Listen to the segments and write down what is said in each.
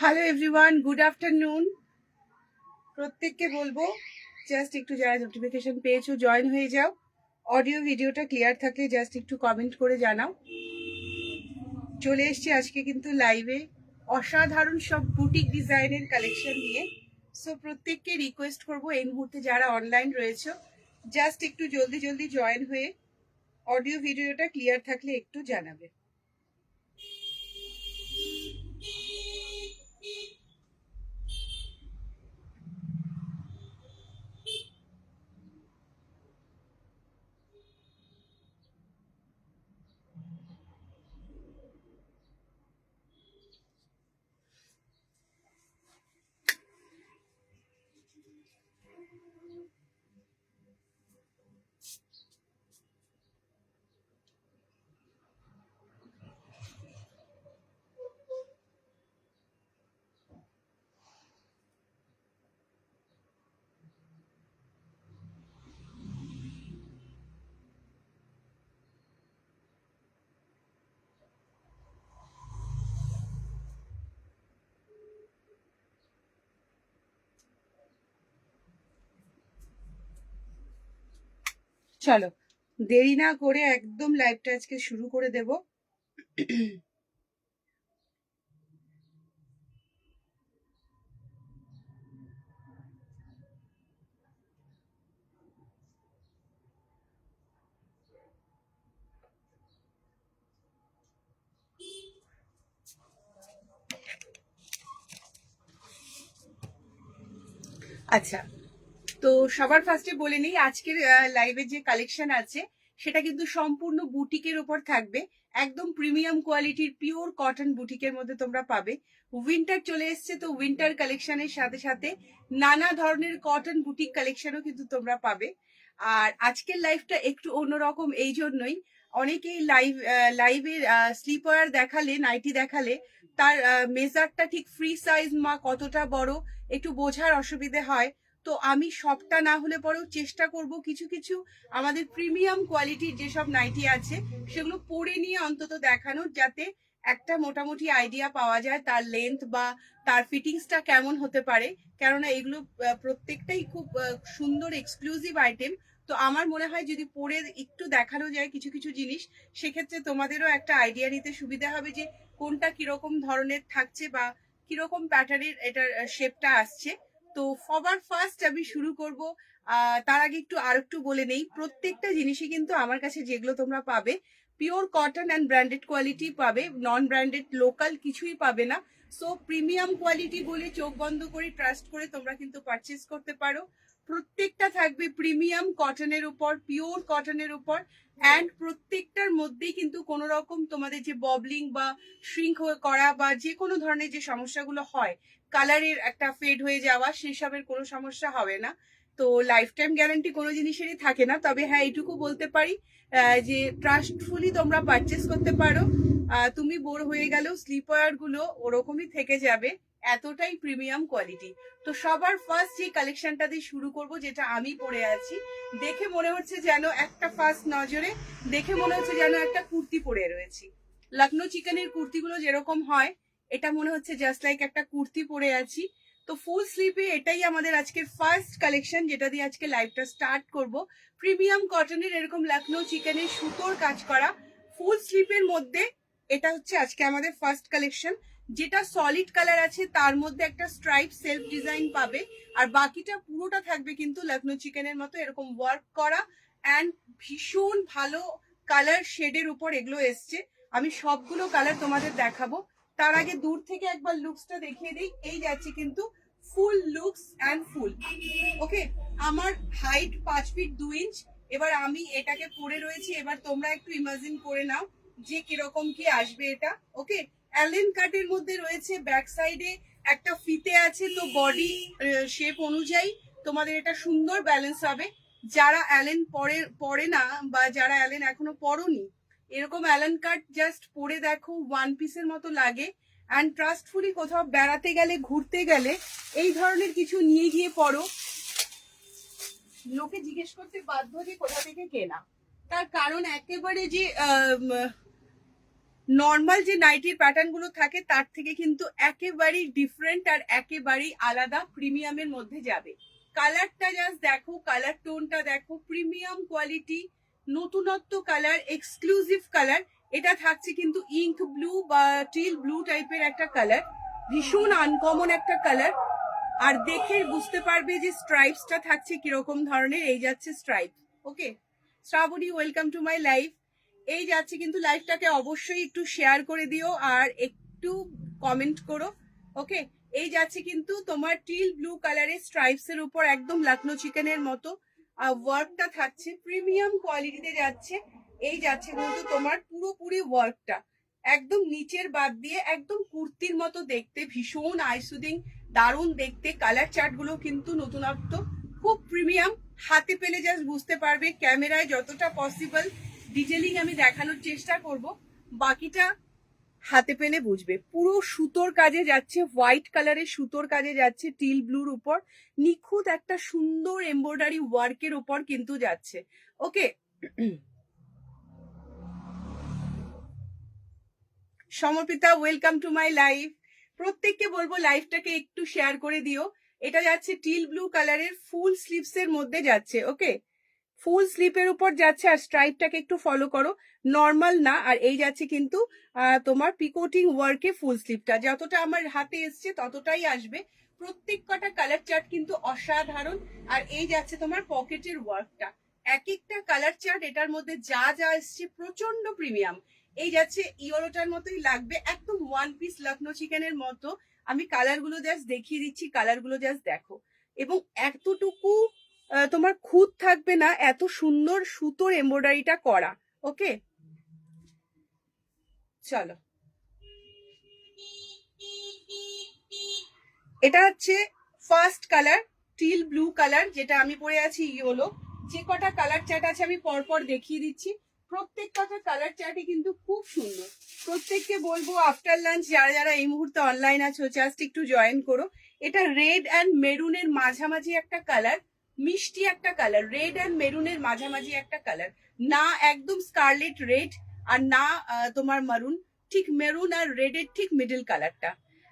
Hello everyone, good afternoon. প্রত্যেককে বলবো just একটু যারা নোটিফিকেশন পেয়েছো জয়েন হয়ে যাও। অডিও ভিডিওটা ক্লিয়ার থাকলে জাস্ট একটু কমেন্ট করে জানাও। চলে এসছি আজকে কিন্তু লাইভে অসাধারণ সব বুটিক ডিজাইনের কালেকশন নিয়ে। সো প্রত্যেককে রিকোয়েস্ট করবো এই মুহূর্তে যারা অনলাইন রয়েছে জাস্ট একটু জলদি জলদি জয়েন হয়ে অডিও ভিডিওটা ক্লিয়ার থাকলে একটু জানাবে। চলো দেরি না করে একদম লাইভটা আজকে শুরু করে দেব। আচ্ছা, তো সবার ফার্স্টে বলে নিই আজকের লাইভে যে কালেকশন আছে সেটা কিন্তু সম্পূর্ণ বুটিকের উপর থাকবে। একদম প্রিমিয়াম কোয়ালিটির পিওর কটন বুটিকের মধ্যে তোমরা পাবে। উইন্টার চলে এসছে, তো উইন্টার কালেকশনের সাথে সাথে নানা ধরনের কটন বুটিক কালেকশনও কিন্তু তোমরা পাবে। আর আজকের লাইভটা একটু অন্যরকম এই জন্যই, অনেকেই লাইভে স্লিপার দেখালে, নাইটি দেখালে তার মেজারটা ঠিক ফ্রি সাইজ মা কতটা বড় একটু বোঝার অসুবিধে হয়। তো আমি সবটা না হলে পরেও চেষ্টা করব কিছু কিছু আমাদের প্রিমিয়াম কোয়ালিটির যেসব নাইটি আছে সেগুলো পরে নিয়ে অন্তত দেখানোর, যাতে একটা মোটামুটি আইডিয়া পাওয়া যায় তার লেন্থ বা তার ফিটিংসটা কেমন হতে পারে। কেননা এগুলো প্রত্যেকটাই খুব সুন্দর এক্সক্লুসিভ আইটেম। তো আমার মনে হয় যদি পরে একটু দেখানো যায় কিছু কিছু জিনিস, সেক্ষেত্রে তোমাদেরও একটা আইডিয়া নিতে সুবিধা হবে যে কোনটা কিরকম ধরনের থাকছে বা কিরকম প্যাটার্নের এটার শেপটা আসছে। তো সবার ফার্স্ট আমি শুরু করব। তার আগে একটু বলে নেই, প্রত্যেকটা জিনিসই কিন্তু আমার কাছে যেগুলো তোমরা পাবে pure cotton and branded quality পাবে, নন ব্র্যান্ডেড লোকাল কিছুই পাবে না। সো প্রিমিয়াম কোয়ালিটি বলে চোখ বন্ধ করে ট্রাস্ট করে তোমরা কিন্তু পারচেস করতে পারো। প্রত্যেকটা থাকবে প্রিমিয়াম কটনের উপর, পিওর কটনের উপর, অ্যান্ড প্রত্যেকটার মধ্যেই কিন্তু কোনো রকম তোমাদের যে ববলিং বা শ্রিঙ্ক করা বা যে কোনো ধরনের যে সমস্যাগুলো হয়, কালারের একটা ফেড হয়ে যাওয়া, সেসবের কোনো সমস্যা হবে না। তো লাইফ টাইম গ্যারান্টি কোনো জিনিসেরই থাকে না, তবে হ্যাঁ এইটুকু বলতে পারি যে ট্রাস্টফুলি তোমরা পারচেস করতে পারো। তুমি বোর হয়ে গেলেও স্লিপার গুলো ওরকমই থেকে যাবে, এতটাই প্রিমিয়াম কোয়ালিটি। তো সবার ফার্স্ট যে কালেকশনটা দিয়ে শুরু করব, যেটা আমি পরে আছি, দেখে মনে হচ্ছে যেন একটা ফার্স্ট নজরে দেখে মনে হচ্ছে যেন একটা কুর্তি পরে রয়েছি। লখনৌ চিকেনের কুর্তিগুলো যেরকম হয়, এটা মনে হচ্ছে জাস্ট লাইক একটা কুর্তি পরে আছি। তো ফুল স্লিভে এটাই আমাদের আজকের ফার্স্ট কালেকশন, যেটা দিয়ে আজকে লাইভটা স্টার্ট করব। প্রিমিয়াম কটনের এরকম লখনৌ চিকেনের সুতোর কাজ করা ফুল স্লিভের মধ্যে এটা হচ্ছে আজকে আমাদের ফার্স্ট কালেকশন, যেটা সলিড কালার আছে তার মধ্যে একটা স্ট্রাইপ সেলফ ডিজাইন পাবে, আর বাকিটা পুরোটা থাকবে কিন্তু লখনৌ চিকেনের মতো এরকম ওয়ার্ক করা অ্যান্ড ভীষণ ভালো কালার শেডের উপর এগুলো এসছে। আমি সবগুলো কালার তোমাদের দেখাবো, তার আগে দূর থেকে একবার লুকসটা দেখিয়ে দিই। এই যাচ্ছে কিন্তু ফুল লুকস অ্যান্ড ফুল। ওকে, আমার হাইট 5 ফিট 2 ইঞ্চ। এবার আমি এটাকে পরে রয়েছি, এবার তোমরা একটু ইমাজিন করে নাও যে কিরকম কি আসবে এটা। ওকে, অ্যালেন কাটের মধ্যে রয়েছে, ব্যাক সাইডে একটা ফিতে আছে, তো বডি শেপ অনুযায়ী তোমাদের এটা সুন্দর ব্যালেন্স হবে। যারা অ্যালেন পরে না বা যারা অ্যালেন এখনো পরনি, এরকম অ্যালেন কাট জাস্ট পরে দেখো, ওয়ান পিসের মতো লাগে। অ্যান্ড ট্রাস্টফুলি কোথাও বেড়াতে গেলে ঘুরতে গেলে এই ধরনের কিছু নিয়ে গিয়ে পরো, লোকে জিজ্ঞেস করতে বাধ্য যে কোথা থেকে কেনা। তার কারণ একেবারে যে নর্মাল যে নাইটির প্যাটার্ন গুলো থাকে তার থেকে কিন্তু একেবারেই ডিফারেন্ট আর একেবারেই আলাদা প্রিমিয়ামের মধ্যে যাবে। কালারটা জাস্ট দেখো, কালার টোনটা দেখো, প্রিমিয়াম কোয়ালিটি, নতুনত্ব কালার, এক্সক্লুসিভ কালার। এটা থাকছে কিন্তু ইঙ্ক ব্লু বা টিল ব্লু টাইপের একটা কালার, ভীষণ আনকমন একটা কালার। আর দেখে বুঝতে পারবে যে স্ট্রাইপসটা থাকছে কিরকম ধরনের। এই যাচ্ছে stripe. Okay, Shrabani welcome to my life. এই যাচ্ছে কিন্তু, লাইভটাকে অবশ্যই একটু শেয়ার করে দিও আর একটু কমেন্ট করো। ওকে, এই যাচ্ছে কিন্তু তোমার টিল ব্লু কালারের স্ট্রাইপস এর উপর একদম লখনৌ চিকেনের মতো ওয়ার্কটা থাকছে, প্রিমিয়াম কোয়ালিটিতে যাচ্ছে। এই যাচ্ছে কিন্তু তোমার পুরোপুরি ওয়ার্কটা একদম নিচের বাদ দিয়ে একদম কুর্তির মতো দেখতে, ভীষণ আইসুদিং, দারুণ দেখতে। কালার চার্ট গুলো কিন্তু নতুনত্ব, খুব প্রিমিয়াম। হাতে পেলে জাস্ট বুঝতে পারবে, ক্যামেরায় যতটা পসিবল ডিটেলিং আমি দেখানোর চেষ্টা করব, বাকিটা হাতে পেলে বুঝবে। পুরো সুতোর কাজে যাচ্ছে, হোয়াইট কালারের সুতোর কাজে যাচ্ছে, টিল ব্লুর উপর নিখুঁত একটা সুন্দর এমব্রয়ডারি ওয়ার্কের উপর কিন্তু যাচ্ছে। Okay, Samarpita welcome to my life. প্রত্যেককে বলবো লাইফটাকে একটু শেয়ার করে দিও। এটা যাচ্ছে টিল ব্লু কালারের, ফুল স্লিভস এর মধ্যে যাচ্ছে। ওকে, ফুল স্লিপের উপর যাচ্ছে, আর স্ট্রাইপটাকে একটু ফলো করো, নর্মাল না। আর এই যাচ্ছে কিন্তু তোমার পিকোটিং ওয়ার্কে ফুল স্লিপটা যতটা আমার হাতে এসছে ততটাই আসবে। প্রত্যেক কটা কালার চার্ট কিন্তু অসাধারণ। আর এই যাচ্ছে তোমার পকেটের ওয়ার্কটা, এক একটা কালার চার্ট এটার মধ্যে যা যা এসছে প্রচন্ড প্রিমিয়াম। এই যাচ্ছে ইয়োলোটার মতোই লাগবে, একদম ওয়ান পিস লখনৌ চিকেনের মতো। আমি কালারগুলো জাস্ট দেখিয়ে দিচ্ছি, কালারগুলো জাস্ট দেখো। এবং এতটুকু তোমার খুঁত থাকবে না, এত সুন্দর সুতোর এমব্রয়ডারিটা করা। ওকে, চলো, এটা হচ্ছে first colour teal blue colour, যেটা আমি পরে আছি ইয়েলো। যে কটা কালার চার্ট আছে আমি পরপর দেখিয়ে দিচ্ছি, প্রত্যেক কটা কালার চার্টই কিন্তু খুব সুন্দর। প্রত্যেককে বলবো আফটার লাঞ্চ যারা যারা এই মুহূর্তে অনলাইন আছো জাস্ট একটু জয়েন করো। এটা রেড অ্যান্ড মেরুনের মাঝামাঝি একটা কালার, মিষ্টি একটা কালার, রেড অ্যান্ড মেরুনের মাঝামাঝি একটা কালার, না একদম স্কারলেট রেড আর না তোমার মারুন, ঠিক মেরুন আর রেডের ঠিক মিডল কালারটা।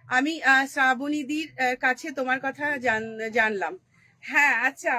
আমি শ্রাবণীদির কাছে তোমার কথা জানলাম। হ্যাঁ, আচ্ছা,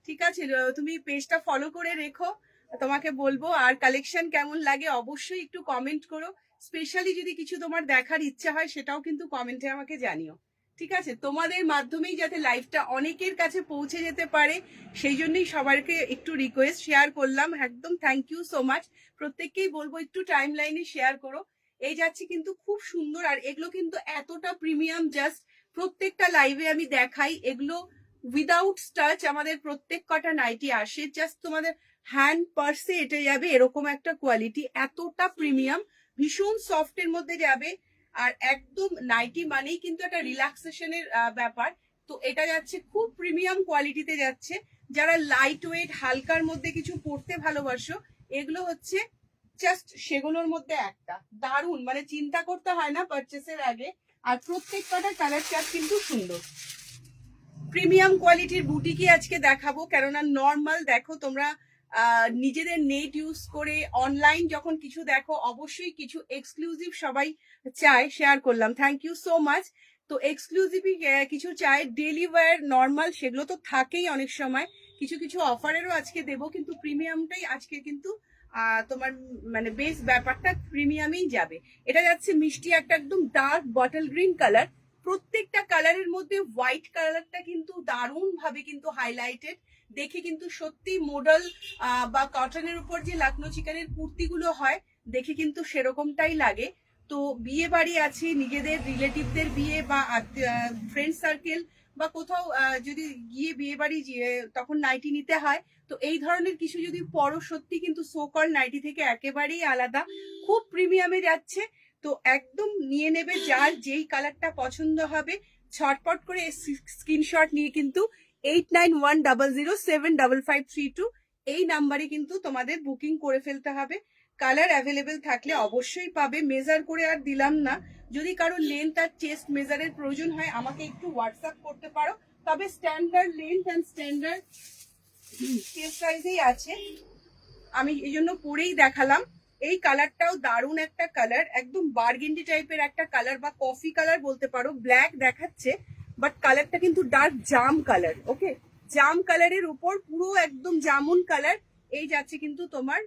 ঠিক আছে, তুমি পেজটা ফলো করে রেখো, তোমাকে বলবো। আর কালেকশন কেমন লাগে অবশ্যই একটু কমেন্ট করো, স্পেশালি যদি কিছু তোমার দেখার ইচ্ছা হয় সেটাও কিন্তু কমেন্টে আমাকে জানিও। ঠিক আছে, তোমাদের মাধ্যমেই যাতে লাইভটা অনেকের কাছে পৌঁছে যেতে পারে সেই জন্যই সবাইকে একটু রিকোয়েস্ট শেয়ার করলাম। একদম থ্যাংক ইউ সো মাচ। প্রত্যেককেই বলবো একটু টাইম লাইনে শেয়ার করো। এই যাচ্ছে কিন্তু খুব সুন্দর, আর এগুলো কিন্তু এতটা প্রিমিয়াম, জাস্ট প্রত্যেকটা লাইভে আমি দেখাই এগুলো উইদাউট স্টাচ আমাদের প্রত্যেক কটা নাইটি আসে, জাস্ট তোমাদের হ্যান্ড পার্সে এটে যাবে এরকম একটা কোয়ালিটি, এতটা প্রিমিয়াম, ভীষণ সফট এর মধ্যে যাবে। আর একদম নাইটি মানেই কিন্তু একটা রিল্যাক্সেশনের ব্যাপার। তো এটা যাচ্ছে খুব প্রিমিয়াম কোয়ালিটিতে যাচ্ছে। যারা লাইট ওয়েট হালকার মধ্যে কিছু পরতে ভালোবাসো, এগুলো হচ্ছে জাস্ট সেগুলোর মধ্যে একটা দারুণ, মানে চিন্তা করতে হয় না পারচেসের আগে। আর প্রত্যেক কটা কালার চার্ট কিন্তু সুন্দর। প্রিমিয়াম কোয়ালিটির বুটিকি আজকে দেখাবো, কেননা নর্মাল দেখো তোমরা নিজেদের নেট ইউজ করে অনলাইন যখন কিছু দেখো অবশ্যই কিছু এক্সক্লুসিভ সবাই চায়, শেয়ার করলাম, থ্যাংক ইউ সো মাচ। তো এক্সক্লুসিভই কিছু চায়, ডেলি ওয়্যার নর্মাল সেগুলো তো থাকেই অনেক সময়, কিছু কিছু অফারেরও আজকে দেবো, কিন্তু প্রিমিয়ামটাই আজকে কিন্তু তোমার মানে বেস ব্যাপারটা প্রিমিয়ামেই যাবে। এটা যাচ্ছে মিষ্টি একটা একদম ডার্ক বটল গ্রিন কালার। প্রত্যেকটা কালারের মধ্যে হোয়াইট কালারটা কিন্তু দারুণ ভাবে কিন্তু হাইলাইটেড, দেখে কিন্তু সত্যি মডেল বা কটনের উপর যে লাকনো চিকেনের কুর্তিগুলো হয় দেখে কিন্তু সেরকমটাই লাগে। তো বিয়ে বাড়ি আছে, নিজেদের রিলেটিভদের বিয়ে বা ফ্রেন্ড সার্কেল বা কোথাও যদি গিয়ে বিয়ে বাড়ি তখন নাইটি নিতে হয়, তো এই ধরনের কিছু যদি পরো সত্যি কিন্তু সোকল নাইটি থেকে একেবারেই আলাদা, খুব প্রিমিয়ামে যাচ্ছে। তো একদম নিয়ে নেবে, যার যেই কালারটা পছন্দ হবে ছটপট করে স্ক্রিনশট নিয়ে কিন্তু 8910075532 এই নাম্বারে কিন্তু তোমাদের বুকিং করে ফেলতে হবে। কালার অ্যাভেলেবেল থাকলে অবশ্যই পাবে। মেজার করে আর দিলাম না, যদি কারো লেন্থ আর চেস্ট মেজারের প্রয়োজন হয় আমাকে একটু হোয়াটসঅ্যাপ করতে পারো, তবে standard length and standard chest সাইজেই আছে, আমি এই জন্য পরেই দেখালাম। এই কালারটাও দারুণ একটা কালার, একদম বার্গেন্ডি টাইপের একটা কালার বা কফি কালার বলতে পারো। ব্ল্যাক দেখাচ্ছে বাট কালারটা কিন্তু ডার্ক জাম কালার। ওকে, জাম কালারের উপর পুরো একদম জামুন কালার। এই যাচ্ছে কিন্তু তোমার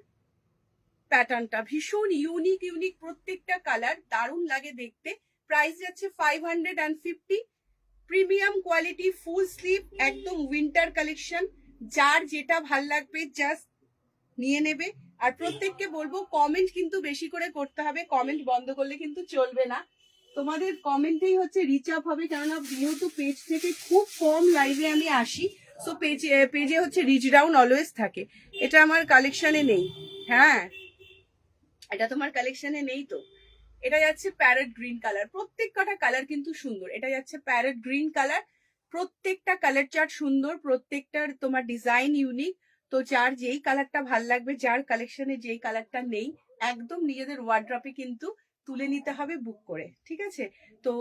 প্যাটার্নটা, ভীষণ ইউনিক ইউনিক প্রত্যেকটা কালার, দারুণ লাগে দেখতে। প্রাইস যাচ্ছে 550। প্রিমিয়াম কোয়ালিটি, ফুল স্লিভ, একদম উইন্টার কালেকশন। যার যেটা ভাল লাগবে জাস্ট নিয়ে নেবে। আর প্রত্যেককে বলবো কমেন্ট কিন্তু বেশি করে করতে হবে, কমেন্ট বন্ধ করলে কিন্তু চলবে না। তোমাদের কমেন্টেই হচ্ছে রিচ আপ হবে, কেননা যেহেতু পেজ থেকে খুব কম লাইভে আমি আসি, সো পেজে হচ্ছে রিচ ডাউন অলওয়েজ থাকে। এটা আমার কালেকশনে নেই। হ্যাঁ, এটা তোমার কালেকশনে নেই তো। এটা যাচ্ছে প্যারেট গ্রিন কালার, প্রত্যেক কটা কালার কিন্তু সুন্দর। এটা যাচ্ছে প্যারেট গ্রিন কালার, প্রত্যেকটা কালার চার্ট সুন্দর, প্রত্যেকটার তোমার ডিজাইন ইউনিক। তো যার যেই কালারটা ভাল লাগবে, যার কালেকশনে যেই কালারটা নেই, একদম নিজেদের ওয়ার্ড্রপে কিন্তু তুলে নিতে হবে বুক করে, ঠিক আছে? তো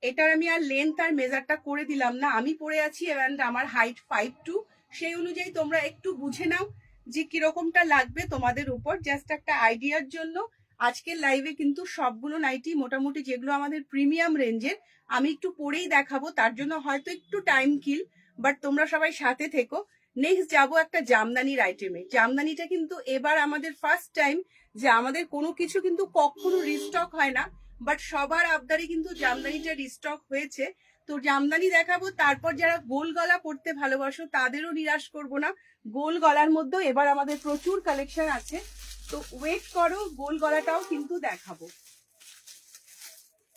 এটার আমি আর লেন্থ আর মেজারটা করে দিলাম না, আমি পরে আছি অ্যান্ড আমার হাইট 5'2", সেই অনুযায়ী তোমরা একটু বুঝে নাও যে কিরকমটা লাগবে তোমাদের উপর, জাস্ট একটা আইডিয়ার জন্য। আজকের লাইভে কিন্তু সবগুলো নাইটি মোটামুটি যেগুলো আমাদের প্রিমিয়াম রেঞ্জের আমি একটু পরেই দেখাবো, তার জন্য হয়তো একটু টাইম কিল, বাট তোমরা সবাই সাথে থেকো। নেক্সট যাবো একটা জামদানির আইটেমে। জামদানিটা কিন্তু এবার আমাদের ফার্স্ট টাইম, যে আমাদের কোনো কিছু কিন্তু কখনো রিস্টক হয় না, বাট সবার আবদারে কিন্তু জামদানিটা রিস্টক হয়েছে। তো জামদানি দেখাবো, তারপর যারা গোল গলা পড়তে ভালোবাসো তাদেরও নিরাশ করব না। গোল গলার মধ্যেও এবার আমাদের প্রচুর কালেকশন আছে, তো ওয়েট করো, গোল গলাটাও কিন্তু দেখাবো।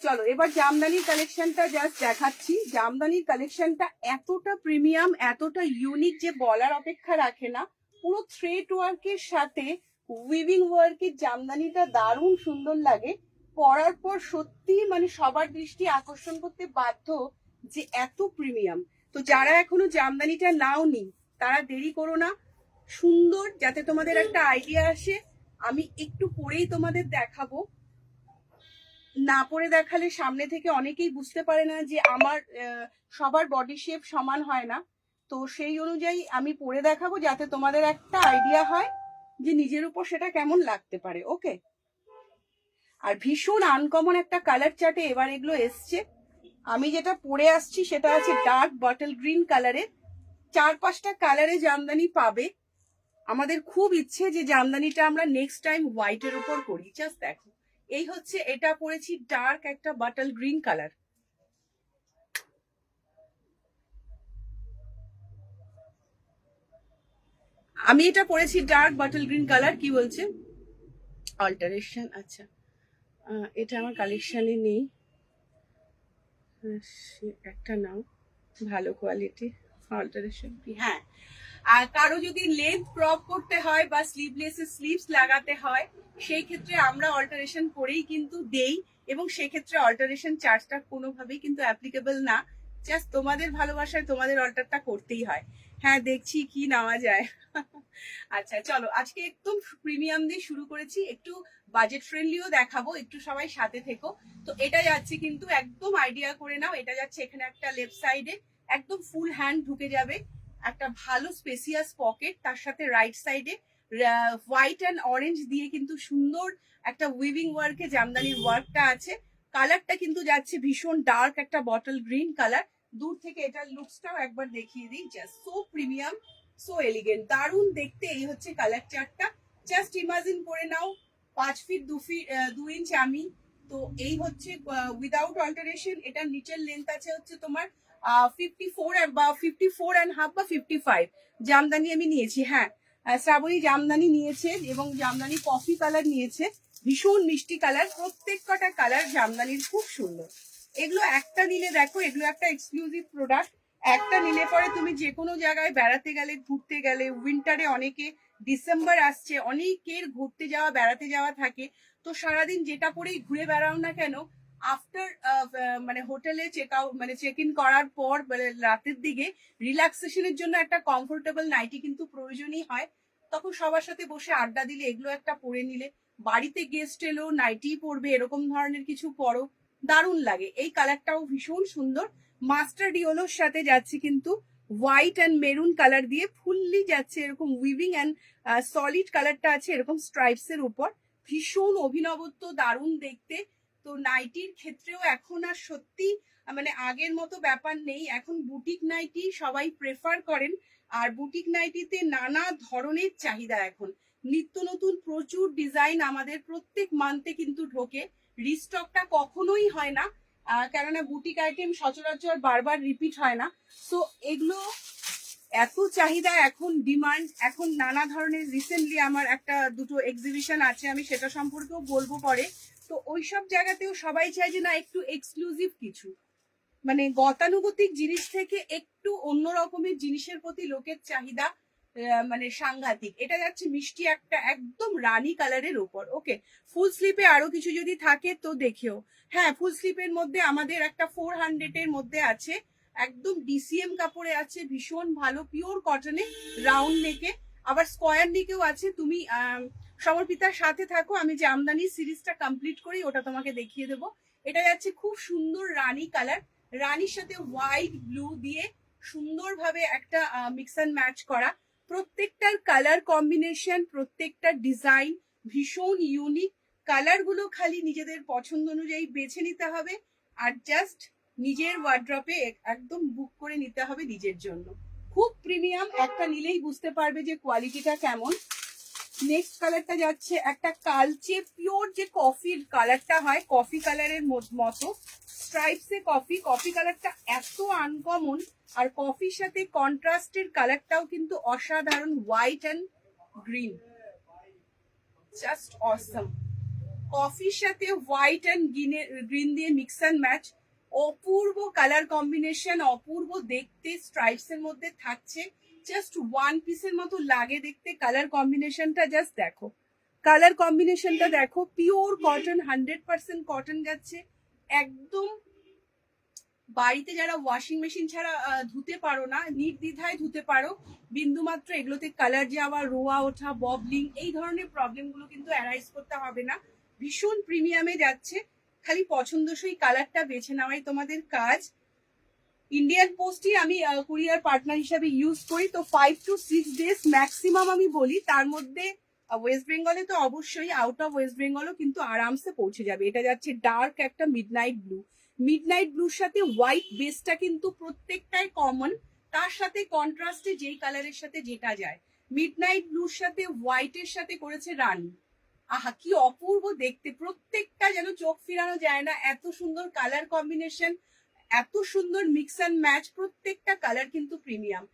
চলো এবার জামদানির কালেকশনটা জাস্ট দেখাচ্ছি। জামদানির কালেকশনটা এতটা প্রিমিয়াম, এতটা ইউনিক যে বলার অপেক্ষা রাখে না। পুরো থ্রেড ওয়ার্কের সাথে উইভিং ওয়ার্কের জামদানিটা দারুণ সুন্দর লাগে। পরার পর সত্যি মানে সবার দৃষ্টি আকর্ষণ করতে বাধ্য যে এত প্রিমিয়াম। তো যারা এখনো জামদানিটা নাওনি তারা দেরি করো না, সুন্দর, যাতে তোমাদের একটা আইডিয়া আসে। আমি একটু পরেই তোমাদের দেখাবো, না পরে দেখালে সামনে থেকে অনেকেই বুঝতে পারে না যে আমার সবার বডি শেপ সমান হয় না। তো সেই অনুযায়ী আমি পরে দেখাবো যাতে তোমাদের একটা আইডিয়া হয় যে নিজের উপর সেটা কেমন লাগতে পারে। ওকে, আর ভীষণ আনকমন একটা কালার চার্টে এবার এগুলো এসছে। আমি যেটা পরে আসছি সেটা আছে ডার্ক বটল গ্রিন কালারের। 4-5টা কালারে জামদানি পাবে। আমাদের খুব ইচ্ছে যে জামদানিটা আমরা নেক্সট টাইম হোয়াইটের উপর করি। জাস্ট দেখো, এই হচ্ছে, এটা পরেছি ডার্ক একটা বাটল গ্রিন কালার। আমি এটা পরেছি ডার্ক বাটল গ্রিন কালার। কি বলছে অল্টারেশন? আচ্ছা, এটা আমার কালেকশনে নেই। একটা নাও ভালো কোয়ালিটি, অল্টারেশন কি? হ্যাঁ, আর কারো যদি লেন্থ ক্রপ করতে হয় বা স্লিভলেসে স্লিভস লাগাতে হয়, সেই ক্ষেত্রে আমরা অল্টারেশন করেই কিন্তু দেই, এবং সেক্ষেত্রে অল্টারেশন চার্জটা কোনোভাবেই কিন্তু অ্যাপ্লিকেবল না। জাস্ট তোমাদের ভালোবাসায় তোমাদের অল্টারটা করতেই হয়। হ্যাঁ, দেখছি কি নেওয়া যায়। আচ্ছা চলো, আজকে একদম প্রিমিয়াম দিয়ে শুরু করেছি, একটু বাজেট ফ্রেন্ডলিও দেখাবো, একটু সবাই সাথে থেকো। তো এটা যাচ্ছে কিন্তু একদম আইডিয়া করে নাও, এটা যাচ্ছে এখানে একটা লেফট সাইডে একদম ফুল হ্যান্ড ঢুকে যাবে, একটা ভালো স্পেসিয়াস পকেট, তার সাথে রাইট সাইডে হোয়াইট অ্যান্ড অরেঞ্জ দিয়ে কিন্তু সুন্দর একটা উইভিং ওয়ার্কে জামদানির ওয়ার্কটা আছে। কালারটা কিন্তু যাচ্ছে ভীষণ ডার্ক একটা বটল গ্রিন কালার। দূর থেকে এটার লুকসটাও একবার দেখিয়ে দিই, just so premium, so elegant, দারুণ দেখতে। এই হচ্ছে কালার চার্টটা। জাস্ট ইমাজিন করে নাও 5 ফিট 2 ইঞ্চ আমি, তো এই হচ্ছে উইদাউট অল্টারেশন। এটার নিচের লেন্থ আছে হচ্ছে তোমার 54 বা 54.5 বা 55 জামদানি আমি নিয়েছি। হ্যাঁ, শ্রাবণী জামদানি নিয়েছে এবং জামদানি কফি কালার নিয়েছে, ভীষণ মিষ্টি কালার, প্রত্যেক কটা কালার জামদানির খুব সুন্দর। এগুলো একটা নিলে দেখো, এগুলো একটা এক্সক্লুসিভ প্রোডাক্ট। একটা নিলে পরে তুমি যে কোনো জায়গায় বেড়াতে গেলে, ঘুরতে গেলে, উইন্টারে অনেকে, ডিসেম্বর আসছে, অনেকের ঘুরতে যাওয়া বেড়াতে যাওয়া থাকে, তো সারাদিন যেটা পরেই ঘুরে বেড়াও না কেন, আফটার মানে হোটেলে চেক আউট মানে চেক ইন করার পর রাতের দিকে রিল্যাক্সেশনের জন্য একটা কমফোর্টেবল নাইটি কিন্তু প্রয়োজনই হয়। তখন সবার সাথে বসে আড্ডা দিলে এগুলো একটা পরে নিলে, বাড়িতে গেস্ট এলো নাইটি পরবে, এরকম ধরনের কিছু পরো, দারুণ লাগে। এই কালারটাও ভীষণ সুন্দর, মাস্টার্ড ইয়েলোর সাথে যাচ্ছে কিন্তু হোয়াইট অ্যান্ড মেরুন কালার দিয়ে, ফুললি যাচ্ছে এরকম উইভিং অ্যান্ড সলিড কালারটা আছে এরকম স্ট্রাইপস এর উপর, ভীষণ অভিনবত্ব, দারুণ দেখতে। তো নাইটির ক্ষেত্রেও এখন আর সত্যি মানে আগের মতো ব্যাপার নেই, এখন বুটিক নাইটি সবাই প্রেফার করেন। আর বুটিক নাইটিতে নানা ধরনের চাহিদা, এখন নিত্য নতুন প্রচুর ডিজাইন আমাদের প্রত্যেক মান্থে কিন্তু ঢোকে, রিস্টকটা কখনোই হয় না, কেননা বুটিক আইটেম সচরাচর বারবার রিপিট হয় না। সো এগুলো এত চাহিদা, এখন ডিমান্ড, এখন নানা ধরনের। রিসেন্টলি আমার একটা দুটো এক্সিবিশন আছে, আমি সেটা সম্পর্কেও বলবো পরে। তো ওইসব জায়গাতেও সবাই চায় যে না একটু এক্সক্লুসিভ কিছু, মানে গতানুগতিক জিনিস থেকে একটু অন্য রকমের জিনিসের প্রতি লোকের চাহিদা মানে সাংঘাতিক। এটা যাচ্ছে মিষ্টি একটা একদম রানী কালারের উপর। ওকে, ফুল স্লিপে আরো কিছু যদি থাকে তো দেখেও। হ্যাঁ, ফুল স্লিপের মধ্যে আমাদের একটা 400 এর মধ্যে আছে, একদম ডিসিএম কাপড়ে আছে, ভীষণ ভালো পিওর কটনে, রাউন্ড নেকে, আবার স্কোয়ার নেকেও আছে। তুমি সমর্পিতার সাথে থাকো, আমি যে আমদানি সিরিজটা কমপ্লিট করি ওটা তোমাকে দেখিয়ে দেবো। এটা যাচ্ছে খুব সুন্দর রানী কালার, রানীর সাথে হোয়াইট ব্লু দিয়ে সুন্দরভাবে একটা মিক্স অ্যান্ড ম্যাচ করা, প্রত্যেকটার কালার কম্বিনেশন, প্রত্যেকটা ডিজাইন ভীষণ ইউনিক। কালারগুলো খালি নিজেদের পছন্দ অনুযায়ী বেছে নিতে হবে, আর জাস্ট নিজের ওয়ার্ড্রপে একদম বুক করে নিতে হবে নিজের জন্য। খুব প্রিমিয়াম, একটা নিলেই বুঝতে পারবে যে কোয়ালিটিটা কেমন। নেক্সট কালারটা যাচ্ছে একটা কালচে পিওর, যে কফির কালারটা হয়, কফি কালারের মতো স্ট্রাইপসে কফি, কফি কালারটা এত আনকমন, আর কফির সাথে কন্ট্রাস্টের কালারটাও কিন্তু অসাধারণ, হোয়াইট অ্যান্ড গ্রিন, জাস্ট অসম। কফির সাথে হোয়াইট অ্যান্ড গ্রিন দিয়ে মিক্স অ্যান্ড ম্যাচ, অপূর্ব কালার কম্বিনেশন, অপূর্ব দেখতে, স্ট্রাইপস এর মধ্যে থাকছে, জাস্ট ওয়ান পিসের মতো লাগে দেখতে। কালার কম্বিনেশনটা জাস্ট দেখো, কালার কম্বিনেশনটা দেখো, পিওর কটন, 100% কটন যাচ্ছে একদম। বাড়িতে যারা ওয়াশিং মেশিন ছাড়া ধুতে পারো না, নির্দ্বিধায় ধুতে পারো, বিন্দু মাত্র এগুলোতে কালার যাওয়া, রোয়া ওঠা, ববলিং, এই ধরনের প্রবলেমগুলো কিন্তু অ্যারাইজ করতে হবে না। ভীষণ প্রিমিয়ামে যাচ্ছে, খালি পছন্দসই কালারটা বেছে নেওয়াই তোমাদের কাজ। ইন্ডিয়ান পোস্টই আমি কুরিয়ার পার্টনার হিসাবে ইউজ করি, তো 5 to 6 days ম্যাক্সিমাম আমি বলি, তার মধ্যে ওয়েস্ট বেঙ্গলে তো অবশ্যই, আউট অফ ওয়েস্ট বেঙ্গলও কিন্তু আরামসে পৌঁছে যাবে। এটা যাচ্ছে ডার্ক একটা মিডনাইট ব্লু, মিডনাইট ব্লুর সাথে হোয়াইট বেসটা কিন্তু প্রত্যেকটাই কমন, তার সাথে কন্ট্রাস্টে যেই কালারের সাথে যেটা যায়, মিডনাইট ব্লুর সাথে হোয়াইটের সাথে করেছে রানী। আহা কি অপূর্ব দেখতে, প্রত্যেকটা যেন চোখ ফিরানো যায় না, এত সুন্দর কালার কম্বিনেশন, এত সুন্দর মিক্স অ্যান্ড ম্যাচ, প্রত্যেকটা কালার কিন্তু প্রিমিয়াম।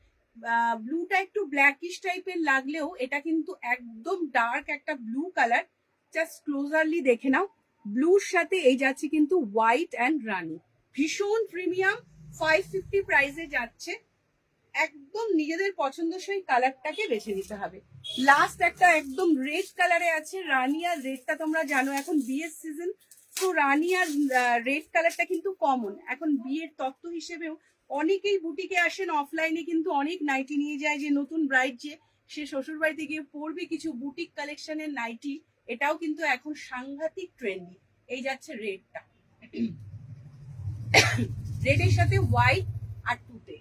ব্লুটা একটু ব্ল্যাকিশ টাইপের লাগলেও এটা কিন্তু একদম ডার্ক একটা ব্লু কালার, জাস্ট ক্লোজারলি দেখে নাও। ব্লুর সাথে এই যাচ্ছে কিন্তু হোয়াইট অ্যান্ড রানি, ভীষণ প্রিমিয়াম, 550 প্রাইসে যাচ্ছে। একদম নিজেদের পছন্দসই কালারটাকে বেছে নিতে হবে। লাস্ট একটা একদম রেড কালারে আছে, রানি আর রেডটা তোমরা জানো এখন বিয়ের সিজন, তো রানি আর রেড কালারটা কিন্তু কমন, এখন বিয়ের তত্ত্ব হিসেবেও অনেকেই বুটিকে আসেন, অফলাইনে কিন্তু অনেক নাইটি নিয়ে যায়, যে নতুন ব্রাইড যে সে শ্বশুর বাড়িতে গিয়ে পরবে কিছু বুটিক কালেকশনের নাইটি, এটাও কিন্তু এখন সাংঘাতিক ট্রেন্ডি। এই যাচ্ছে রেডটা, রেডের সাথে হোয়াইট আর টুতে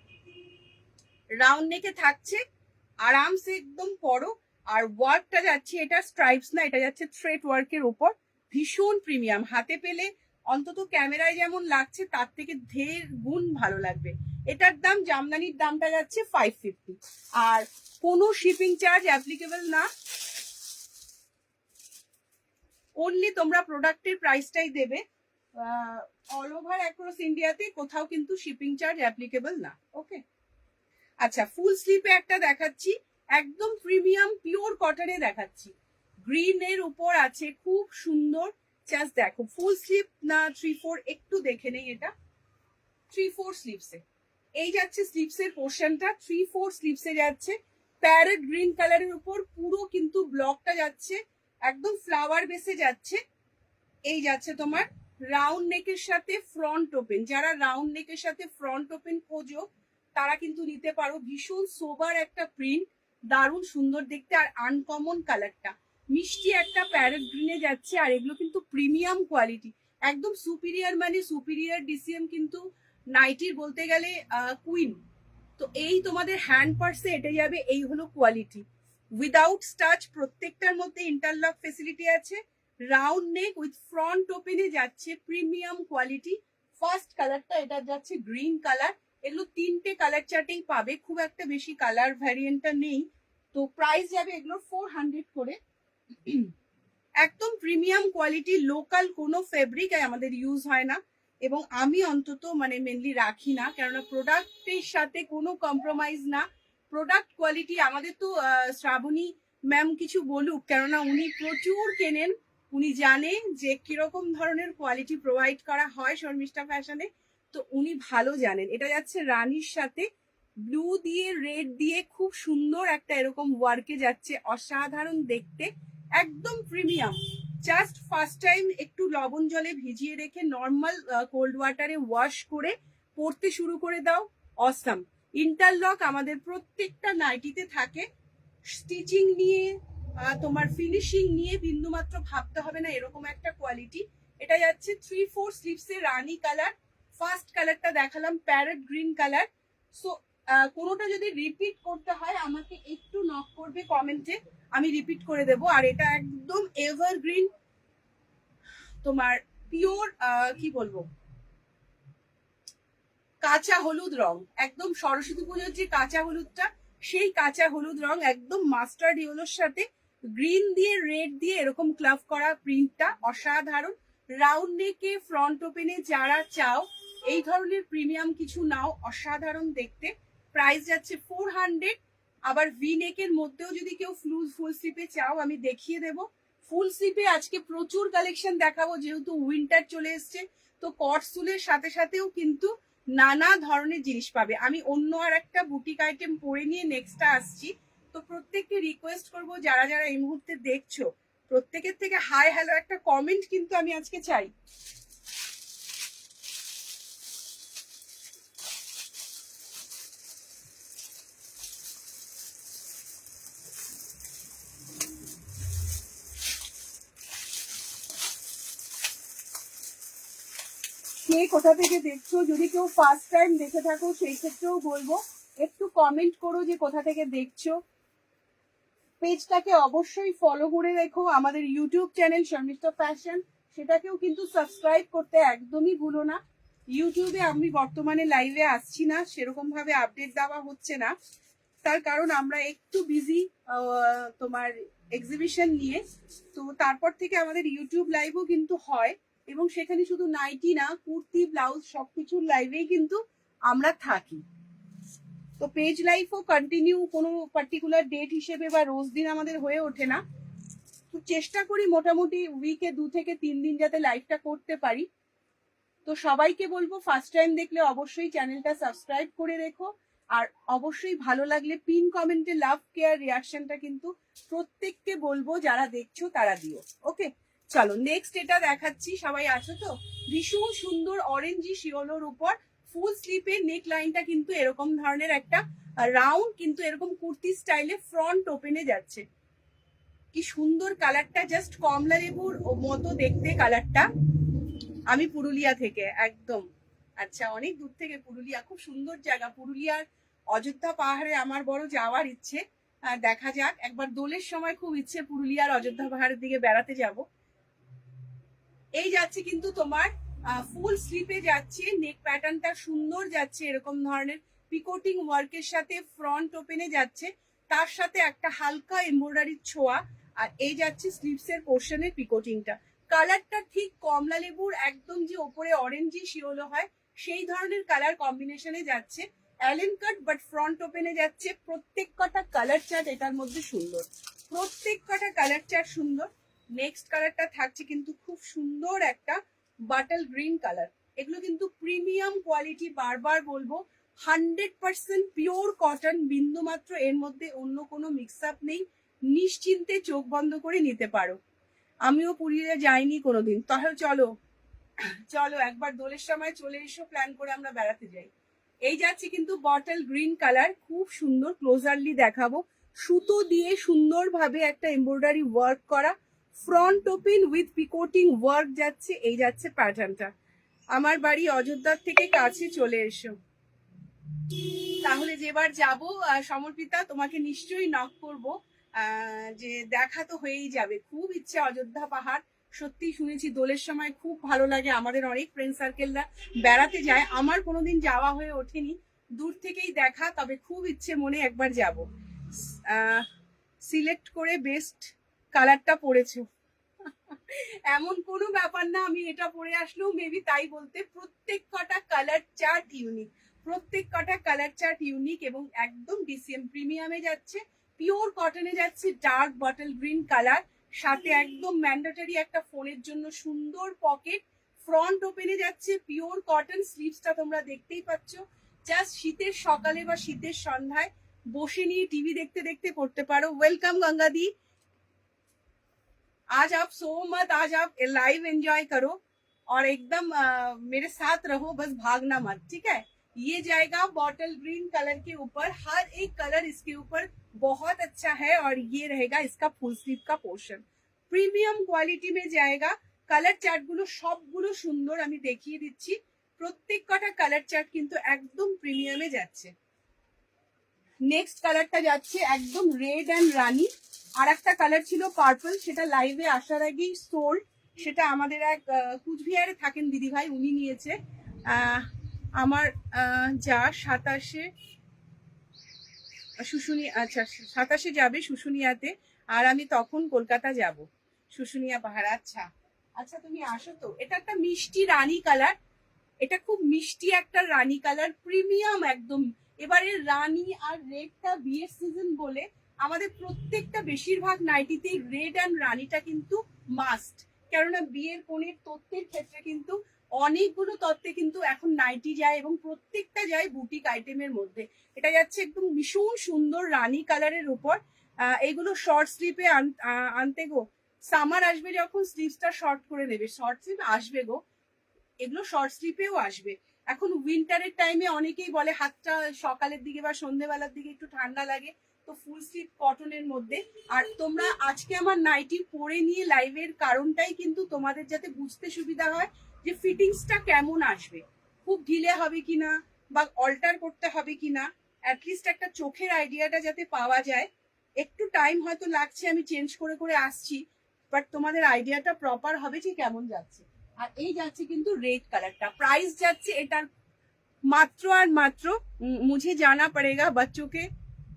রাউন্ড নেকে থাকছে, আরামসে একদম পরো। আর ওয়ার্কটা যাচ্ছে, এটা স্ট্রাইপস না, এটা যাচ্ছে থ্রেড ওয়ার্কের উপর, ভীষণ প্রিমিয়াম, হাতে পেলে অন্তত ক্যামেরায় যেমন লাগছে তার থেকে 1.5 গুণ ভালো লাগবে। এটার দাম, জামদানির দামটা যাচ্ছে 550, আর কোনো শিপিং চার্জ অ্যাপ্লিকেবল না, অনলি তোমরা প্রোডাক্টের প্রাইসটাই দেবে, অল ওভার অ্যাক্রস ইন্ডিয়াতে কোথাও কিন্তু শিপিং চার্জ অ্যাপ্লিকেবল না। ওকে, আচ্ছা ফুল স্লিপে একটা দেখাচ্ছি, একদম প্রিমিয়াম পিওর কটনে দেখাচ্ছি, গ্রিন এর উপর আছে, খুব সুন্দর। জাস্ট দেখো ফুল স্লিপ না 3/4, একটু দেখে নেই, এটা 3/4 স্লিপসে, এই যাচ্ছে স্লিপসের পোর্শনটা, 3/4 স্লিপসে যাচ্ছে, প্যারেট গ্রিন কালারের উপর পুরো কিন্তু ব্লকটা যাচ্ছে, একদম ফ্লাওয়ার বেসে যাচ্ছে। এই যাচ্ছে তোমার রাউন্ড নেকের সাথে ফ্রন্ট ওপেন, যারা রাউন্ড নেকের সাথে ফ্রন্ট ওপেন খোঁজো তারা কিন্তু নিতে পারো। ভীষণ সোবার একটা প্রিন্ট, দারুণ সুন্দর দেখতে, আর আনকমন কালারটা, মিষ্টি একটা প্যারেট গ্রিনে যাচ্ছে, আর এগুলো কিন্তু প্রিমিয়াম কোয়ালিটি, একদম সুপিরিয়ার, মানে সুপিরিয়ার ডিসিএম কিন্তু নাইটির বলতে গেলে কুইন। তো এই তোমাদের হ্যান্ড পার্সে এটা যাবে, এই হলো কোয়ালিটি, উইদাউট স্টাচ, প্রত্যেকটার মধ্যে ইন্টারলক ফেসিলিটি আছে, রাউন্ড নেক উইথ ফ্রন্ট ওপেনে যাচ্ছে, প্রিমিয়াম কোয়ালিটি। ফার্স্ট কালারটা এটা যাচ্ছে গ্রিন কালার, এগুলো 3টে কালার চার্টেই পাবে, খুব একটা বেশি কালার ভ্যারিয়েন্টটা নেই। তো প্রাইস যাবে এগুলোর 400 করে। একদম প্রিমিয়াম কোয়ালিটি, লোকাল কোনো ফেব্রিক আমাদের ইউজ হয় না, এবং আমি অন্তত মানে মেনলি রাখি না, কেননা প্রোডাক্টের সাথে কোনো কম্প্রোমাইজ না, প্রোডাক্ট কোয়ালিটি। আমাদের তো শ্রাবণী ম্যাম কিছু বলুক, কেননা উনি প্রচুর কেনেন, উনি জানেন যে কিরকম ধরনের কোয়ালিটি প্রোভাইড করা হয় শর্মিষ্ঠা ফ্যাশনে, তো উনি ভালো জানেন। এটা যাচ্ছে রানীর সাথে ব্লু দিয়ে রেড দিয়ে খুব সুন্দর একটা এরকম ওয়ার্কে যাচ্ছে, অসাধারণ দেখতে, একদম প্রিমিয়াম। জাস্ট ফার্স্ট টাইম একটু লবণ জলে ভিজিয়ে রেখে নর্মাল কোল্ড ওয়াটারে ওয়াশ করে পরতে শুরু করে দাও, অসাম। ইন্টারলক আমাদের প্রত্যেকটা নাইটিতে থাকে, স্টিচিং নিয়ে তোমার ফিনিশিং নিয়ে বিন্দুমাত্র ভাবতে হবে না, এরকম একটা কোয়ালিটি। এটা যাচ্ছে 3/4 স্লিপসে রানী কালার, ফার্স্ট কালারটা দেখালাম প্যারেট গ্রিন কালার। সো কোনোটা যদি রিপিট করতে হয় আমাকে একটু নক করবে কমেন্টে, আমি রিপিট করে দেব। আর এটা একদম এভারগ্রিন, তোমার পিওর কি বলবো, কাঁচা হলুদ রং, একদম সরস্বতী পুজোর যে কাঁচা হলুদটা, সেই কাঁচা হলুদ রং, একদম মাস্টার্ড ইয়েলোর সাথে গ্রিন দিয়ে রেড দিয়ে এরকম ক্লাভ করা প্রিন্টটা অসাধারণ। রাউন্ড নেকে ফ্রন্ট ওপেনে যারা চাও এই ধরনের প্রিমিয়াম কিছু নাও, অসাধারণ দেখতে। প্রাইস যাচ্ছে 400। আবার ভি নেকের মধ্যেও যদি কেউ ফুল স্লিপে চাও আমি দেখিয়ে দেব। ফুল স্লিপে আজকে প্রচুর কালেকশন দেখাবো, যেহেতু উইন্টার চলে এসছে, তো কটসুলের সাথে সাথেও কিন্তু নানা ধরনের জিনিস পাবে। আমি অন্য আর একটা বুটিক আইটেম পরে নিয়ে নেক্সটটা আসছি। তো প্রত্যেককে রিকোয়েস্ট করব, যারা যারা এই মুহূর্তে দেখছো, প্রত্যেকের থেকে হাই হ্যালো একটা কমেন্ট কিন্তু আমি আজকে চাই। কে কোথা থেকে দেখছো, যদি কেউ ফার্স্ট টাইম দেখে থাকো সেই ক্ষেত্রেও বলবো একটু কমেন্ট করো যে কোথা থেকে দেখছো। পেজটাকে অবশ্যই ফলো করে রেখো, আমাদের ইউটিউব চ্যানেল শর্মিষ্ঠা ফ্যাশন, সেটাকেও কিন্তু সাবস্ক্রাইব করতে একদমই ভুলো না। ইউটিউবে আমি বর্তমানে লাইভে আসছি না, সেরকম ভাবে আপডেট দেওয়া হচ্ছে না, তার কারণ আমরা একটু বিজি তোমার এক্সিবিশন নিয়ে। তো তারপর থেকে আমাদের ইউটিউব লাইভও কিন্তু হয়, এবং সেখানে শুধু নাইটি না, কুর্তি ব্লাউজ সবকিছুর লাইভেই কিন্তু আমরা থাকি। তো পেজ লাইফও কন্টিনিউ কোনো পার্টিকুলার ডেট হিসেবে বা রোজ দিন আমাদের হয়ে ওঠে না, তো চেষ্টা করি মোটামুটি উইকে 2 থেকে 3 দিন যাতে লাইভটা করতে পারি। তো সবাইকে বলবো ফার্স্ট টাইম দেখলে অবশ্যই চ্যানেলটা সাবস্ক্রাইব করে রেখো, আর অবশ্যই ভালো লাগলে পিন কমেন্টে লাভ কেয়ার রিয়াকশনটা কিন্তু প্রত্যেককে বলবো যারা দেখছো তারা দিও। ওকে, চলো নেক্সট এটা দেখাচ্ছি, সবাই আছো তো? ভীষণ সুন্দর অরেঞ্জি শিওলোর উপর ফুল স্লিপের নেক লাইনটা কিন্তু এরকম ধরনের একটা রাউন্ড, কিন্তু এরকম কুর্তি স্টাইলে ফ্রন্ট ওপেনে যাচ্ছে, কি সুন্দর কালারটা, জাস্ট কমলা লেবুর মতো দেখতে কালারটা। আমি পুরুলিয়া থেকে একদম, আচ্ছা অনেক দূর থেকে পুরুলিয়া, খুব সুন্দর জায়গা পুরুলিয়ার অযোধ্যা পাহাড়ে আমার বড় যাওয়ার ইচ্ছে, দেখা যাক, একবার দোলের সময় খুব ইচ্ছে পুরুলিয়ার অযোধ্যা পাহাড়ের দিকে বেড়াতে যাব। এই যাচ্ছে কিন্তু তোমার ফুল স্লিপে যাচ্ছে, নেক প্যাটার্নটা সুন্দর যাচ্ছে, এরকম ধরনের পিকোটিং ওয়ার্কের সাথে ফ্রন্ট ওপেনে যাচ্ছে, তার সাথে একটা হালকা এমব্রয়ডারির ছোঁয়া। আর এই যাচ্ছে স্লিভস এর পোর্শনের পিকোটিংটা। কালারটা ঠিক কমলা লেবুর একদম যে ওপরে অরেঞ্জি শিওলো হয় সেই ধরনের কালার কম্বিনেশনে যাচ্ছে। অ্যালেন কাট বাট ফ্রন্ট ওপেনে যাচ্ছে। প্রত্যেক কটা কালার চার্ট এটার মধ্যে সুন্দর, প্রত্যেক কটা কালার চার্ট সুন্দর। নেক্সট কালারটা থাকছে কিন্তু খুব সুন্দর একটা বাটল গ্রিন কালার। এগুলো কিন্তু প্রিমিয়াম কোয়ালিটি, বারবার বলবো 100% পিওর কটন, বিন্দু মাত্র এর মধ্যে অন্য কোনো মিক্স আপ নেই। নিশ্চিন্তে চোখ বন্ধ করে নিতে পারো। আমিও পুরীতে যাইনি কোনোদিন, তাহলে চলো চলো একবার দোলের সময় চলে এসো, প্ল্যান করে আমরা বেড়াতে যাই। এই যাচ্ছে কিন্তু বটল গ্রিন কালার, খুব সুন্দর, ক্লোজারলি দেখাবো। সুতো দিয়ে সুন্দরভাবে একটা এমব্রয়ডারি ওয়ার্ক করা, front open with picoting work যাচ্ছে। এই যাচ্ছে প্যাটার্নটা। আমার বাড়ি অযোধ্যার থেকে কাছে, চলে এসো। তাহলে যেবার যাব সমর্পিতা, তোমাকে নিশ্চয়ই নক করবো, যে দেখা তো হয়েই যাবে। খুব ইচ্ছে অযোধ্যা পাহাড়, সত্যি শুনেছি দোলের সময় খুব ভালো লাগে। আমাদের অনেক ফ্রেন্ড সার্কেলরা বেড়াতে যায়, আমার কোনোদিন যাওয়া হয়ে ওঠেনি, দূর থেকেই দেখা, তবে খুব ইচ্ছে মনে একবার যাব। সিলেক্ট করে বেস্ট কালারটা পরেছো, এমন কোনো ব্যাপার না, আমি এটা পরে আসলেও মেবি তাই বলতে। প্রত্যেক কটা কালার চার্ট ইউনিক, প্রত্যেক কটা কালার চার্ট ইউনিক এবং একদম ডিসিএম প্রিমিয়ামে যাচ্ছে, পিওর কটনে যাচ্ছে, ডার্ক বটল গ্রিন কালার, সাথে একদম ম্যান্ডেটরি একটা ফোনের জন্য সুন্দর পকেট, ফ্রন্ট ওপেনে যাচ্ছে, পিওর কটন। স্লিভসটা তোমরা দেখতেই পাচ্ছ, জাস্ট শীতের সকালে বা শীতের সন্ধ্যায় বসে নিয়ে টিভি দেখতে দেখতে পড়তে পারো। ওয়েলকাম গঙ্গাদি, आज आप सो मत, आज आप लाइव एंजॉय करो और एकदम मेरे साथ रहो, बस भागना मत, ठीक है। ये जाएगा बॉटल ग्रीन कलर के ऊपर, हर एक कलर इसके ऊपर बहुत अच्छा है, और ये रहेगा इसका फुल स्लीव का पोर्शन, प्रीमियम क्वालिटी में जाएगा। কালার চার্ট গুলো সবগুলো সুন্দর, আমি দেখিয়ে দিচ্ছি। প্রত্যেক কটা কালার চার্ট কিন্তু একদম প্রিমিয়ামে যাচ্ছে। নেক্সট কালারটা যাচ্ছে একদম রেড অ্যান্ড রানি। আর একটা কালার ছিল পার্পল, সেটা লাইভে আসার আগেই সোল্ড। সেটা আমাদের এক কুচবিহারে থাকেন দিদিভাই, উনি নিয়েছে। আমার যা 27-এ শুশুনিয়া, আচ্ছা 27-এ যাবে শুশুনিয়াতে, আর আমি তখন কলকাতা যাব, শুশুনিয়া পাহাড়। আচ্ছা আচ্ছা, তুমি আসো তো। এটা একটা মিষ্টি রানী কালার, এটা খুব মিষ্টি একটা রানী কালার, প্রিমিয়াম একদম। এবারে রানী আর রেডটা বিয়ের সিজন বলে আমাদের প্রত্যেকটা বেশিরভাগ নাইটিতে রেড অ্যান্ড রানীটা কিন্তু মাস্ট, কেননা বিয়ের কনের তত্ত্বের ক্ষেত্রে কিন্তু অনেকগুলো তত্ত্বে কিন্তু এখন নাইটি যায়, এবং প্রত্যেকটা যায় বুটিক আইটেমের মধ্যে। এটা যাচ্ছে একদম ভীষণ সুন্দর রানী কালারের উপর। এইগুলো শর্ট স্লিপে আনতে গো, সামার আসবে যখন স্লিভসটা শর্ট করে নেবে, শর্ট স্লিভ আসবে গো, এগুলো শর্ট স্লিপেও আসবে। এখন উইন্টারের টাইমে অনেকেই বলে হাতটা সকালের দিকে বা সন্ধ্যেবেলার দিকে একটু ঠান্ডা লাগে, তো ফুল স্লিভ কটনের মধ্যে। আর তোমরা আজকে আমার নাইটি পরে নিয়ে লাইভের কারণটাই কিন্তু তোমাদের যাতে বুঝতে সুবিধা হয় যে ফিটিংসটা কেমন আসবে, খুব ঢিলে হবে কিনা বা অল্টার করতে হবে কিনা, অ্যাটলিস্ট একটা চোখের আইডিয়াটা যাতে পাওয়া যায়। একটু টাইম হয়তো লাগছে, আমি চেঞ্জ করে করে আসছি, বাট তোমাদের আইডিয়াটা প্রপার হবে যে কেমন যাচ্ছে। আর এই যাচ্ছে কিন্তু রেড কালারটা, প্রাইস যাচ্ছে এটার মাত্র আর মাত্র, मुझे जाना पड़ेगा बच्चों के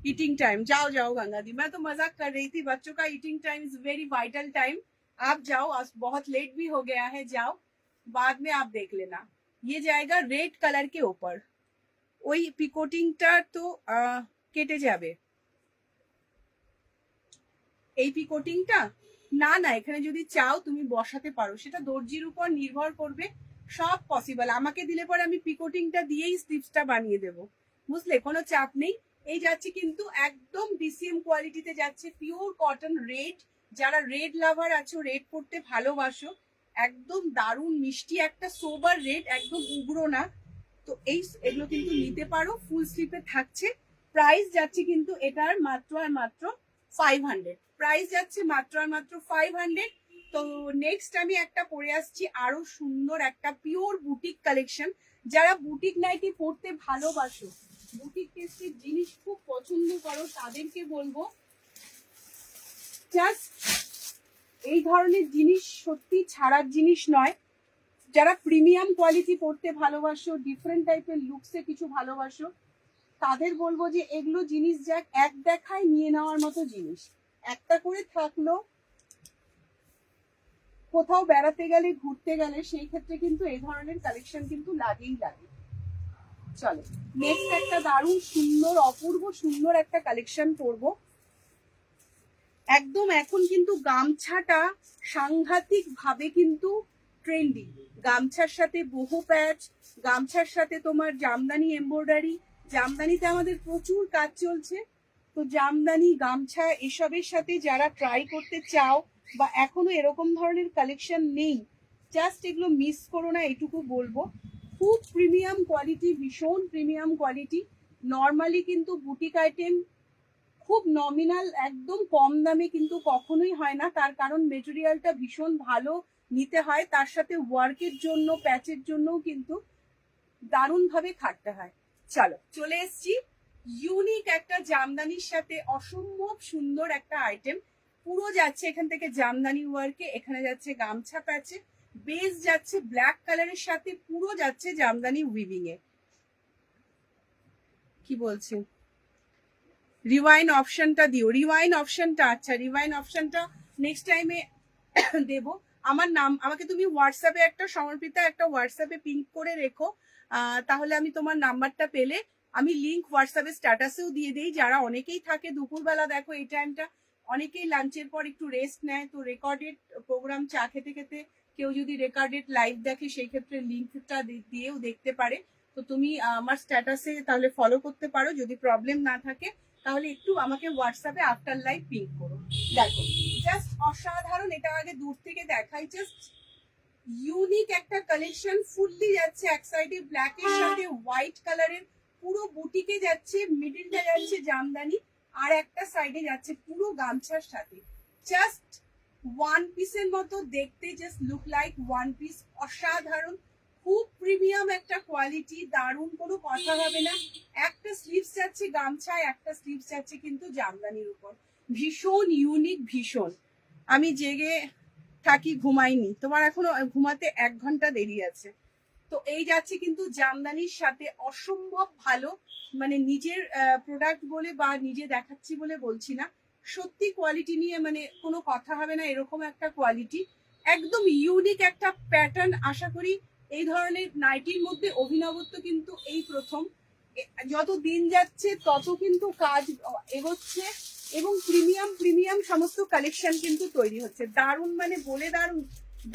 ईटिंग टाइम। जाओ जाओ गंगा दी, मैं तो मजाक कर रही थी, बच्चों का eating time is very vital time. आप जाओ, आज बहुत लेट भी हो गया है, जाओ, बाद में आप देख लेना। ये जाएगा रेड कलर के ऊपर, ওই পিকোটিংটা তো কেটে যাবে, এই পিকোটিংটা না না, এখানে যদি চাও তুমি বসাতে পারো, সেটা দর্জির উপর নির্ভর করবে, সব পসিবল। আমাকে দিলে পরে আমি পিকোটিংটা দিয়েই স্লিভসটা বানিয়ে দেবো, বুঝলে, কোনো চাপ নেই। এই যাচ্ছে কিন্তু একদম ডিসিএম কোয়ালিটিতে যাচ্ছে, পিওর কটন রেড। যারা রেড লাভার আছো, রেড পরতে ভালোবাসো, একদম দারুণ মিষ্টি একটা সোবার রেড, একদম উগ্র না, তো এগুলো কিন্তু নিতে পারো। ফুল স্লিপে থাকছে। প্রাইস যাচ্ছে কিন্তু এটার মাত্র আর মাত্র 500, প্রাইস যাচ্ছে মাত্র আর মাত্র 500। তো নেক্সট আমি একটা পরে আসছি আরো সুন্দর একটা পিওর বুটিক কালেকশন। যারা বুটিক নাইটি পরতে ভালোবাসো, বুটিক টেস্টের জিনিস খুব পছন্দ করো, তাদেরকে বলবো জাস্ট এই ধরনের জিনিস সত্যি ছাড়ার জিনিস নয়। যারা প্রিমিয়াম কোয়ালিটি পড়তে ভালোবাসো, ডিফারেন্ট টাইপের লুকসে কিছু ভালোবাসো, তাদের বলবো যে এগুলো জিনিস যাক এক দেখায় নিয়ে নেওয়ার মতো জিনিস, একটা করে থাকলো, কোথাও বেড়াতে গেলে ঘুরতে গেলে সেই ক্ষেত্রে কিন্তু এই ধরনের কালেকশন কিন্তু লাগেই লাগে। চলো নেক্সট একটা দারুণ সুন্দর অপূর্ব সুন্দর একটা কালেকশন পরবো। একদম এখন কিন্তু গামছাটা সাংঘাতিক ভাবে কিন্তু ট্রেন্ডি। গামছার সাথে বহু প্যাচ, গামছার সাথে তোমার জামদানি এমব্রয়ডারি, জামদানিতে আমাদের প্রচুর কাজ চলছে। তো জামদানি গামছা এসবের সাথে যারা ট্রাই করতে চাও বা এখনো এরকম ধরনের কালেকশন নেই, জাস্ট এগুলো মিস করো না, এটুকু বলবো। খুব প্রিমিয়াম কোয়ালিটি, ভীষণ প্রিমিয়াম কোয়ালিটি। নর্মালি কিন্তু বুটিক আইটেম খুব নমিনাল একদম কম দামে কিন্তু কখনোই হয় না, তার কারণ মেটেরিয়ালটা ভীষণ ভালো নিতে হয়, তার সাথে ওয়ার্কের জন্য প্যাচের জন্যও কিন্তু দারুণ ভাবে খাটতে হয়। চলো চলে এসছি ইউনিক একটা জামদানির সাথে অসম্ভব সুন্দর একটা আইটেম। পুরো যাচ্ছে এখান থেকে জামদানি ওয়ার্কে, এখানে যাচ্ছে গামছা প্যাচে, বেস যাচ্ছে ব্ল্যাক কালারের সাথে, পুরো যাচ্ছে জামদানি উইভিং এ। কি বলছে রিওয়াইন অপশনটা দিও, রিওয়াইন অপশনটা, আচ্ছা রিওয়াইন অপশনটা নেক্সট টাইমে দেব। আমার নাম আমাকে তুমি হোয়াটসঅ্যাপে একটা সমর্পিতা একটা হোয়াটসঅ্যাপে পিন করে রেখো, তাহলে আমি তোমার নাম্বারটা পেলে আমি লিংক হোয়াটসঅ্যাপে স্ট্যাটাসেও দিয়ে দিই। যারা অনেকেই থাকে দুপুরবেলা, দেখো এই টাইমটা অনেকেই লাঞ্চের পর একটু রেস্ট নেয়, তো রেকর্ডেড প্রোগ্রাম চা খেতে খেতে কেউ যদি রেকর্ডেড লাইভ দেখে সেই ক্ষেত্রে লিঙ্কটা দিয়েও দেখতে পারে। তো তুমি আমার স্ট্যাটাসে তাহলে ফলো করতে পারো, যদি প্রবলেম না থাকে তাহলে একটু আমাকে হোয়াটসঅ্যাপে আফটার লাইভ পিং করো। দেখো জাস্ট অসাধারণ, এটা আগে দূর থেকে দেখাই, জাস্ট ইউনিক একটা কালেকশন। ফুললি যাচ্ছে এক সাইডে ব্ল্যাক এর সাথে হোয়াইট কালারের, পুরো বুটিকে যাচ্ছে, মিডিলটা যাচ্ছে জামদানি, আর একটা সাইডে যাচ্ছে পুরো গামছার সাথে। জাস্ট ওয়ান পিসের মতো দেখতে, just look like one piece. অসাধারণ, খুব প্রিমিয়াম একটা কোয়ালিটি, দারুণ, কোনো কথা হবে না। একটা স্লিভস যাচ্ছে গামছায়, একটা স্লিভস যাচ্ছে কিন্তু জামদানির উপর। ভীষণ ইউনিক, ভীষণ। আমি জেগে থাকি, ঘুমাইনি, তোমার এখনো ঘুমাতে 1 ঘন্টা দেরি আছে। তো এই যাচ্ছে কিন্তু জামদানির সাথে, অসম্ভব ভালো, মানে নিজের প্রোডাক্ট বলে বা নিজে দেখাচ্ছি বলে বলছি না, সত্যি কোয়ালিটি নিয়ে মানে কোনো কথা হবে না, এরকম একটা কোয়ালিটি। একদম ইউনিক একটা প্যাটার্ন। আশা করি এই ধরনের নাইটির মধ্যে অভিনবত্ব কিন্তু এই প্রথম। যত দিন যাচ্ছে তত কিন্তু কাজ এগোচ্ছে এবং প্রিমিয়াম প্রিমিয়াম সমস্ত কালেকশন কিন্তু তৈরি হচ্ছে। দারুণ মানে বলে দারুণ,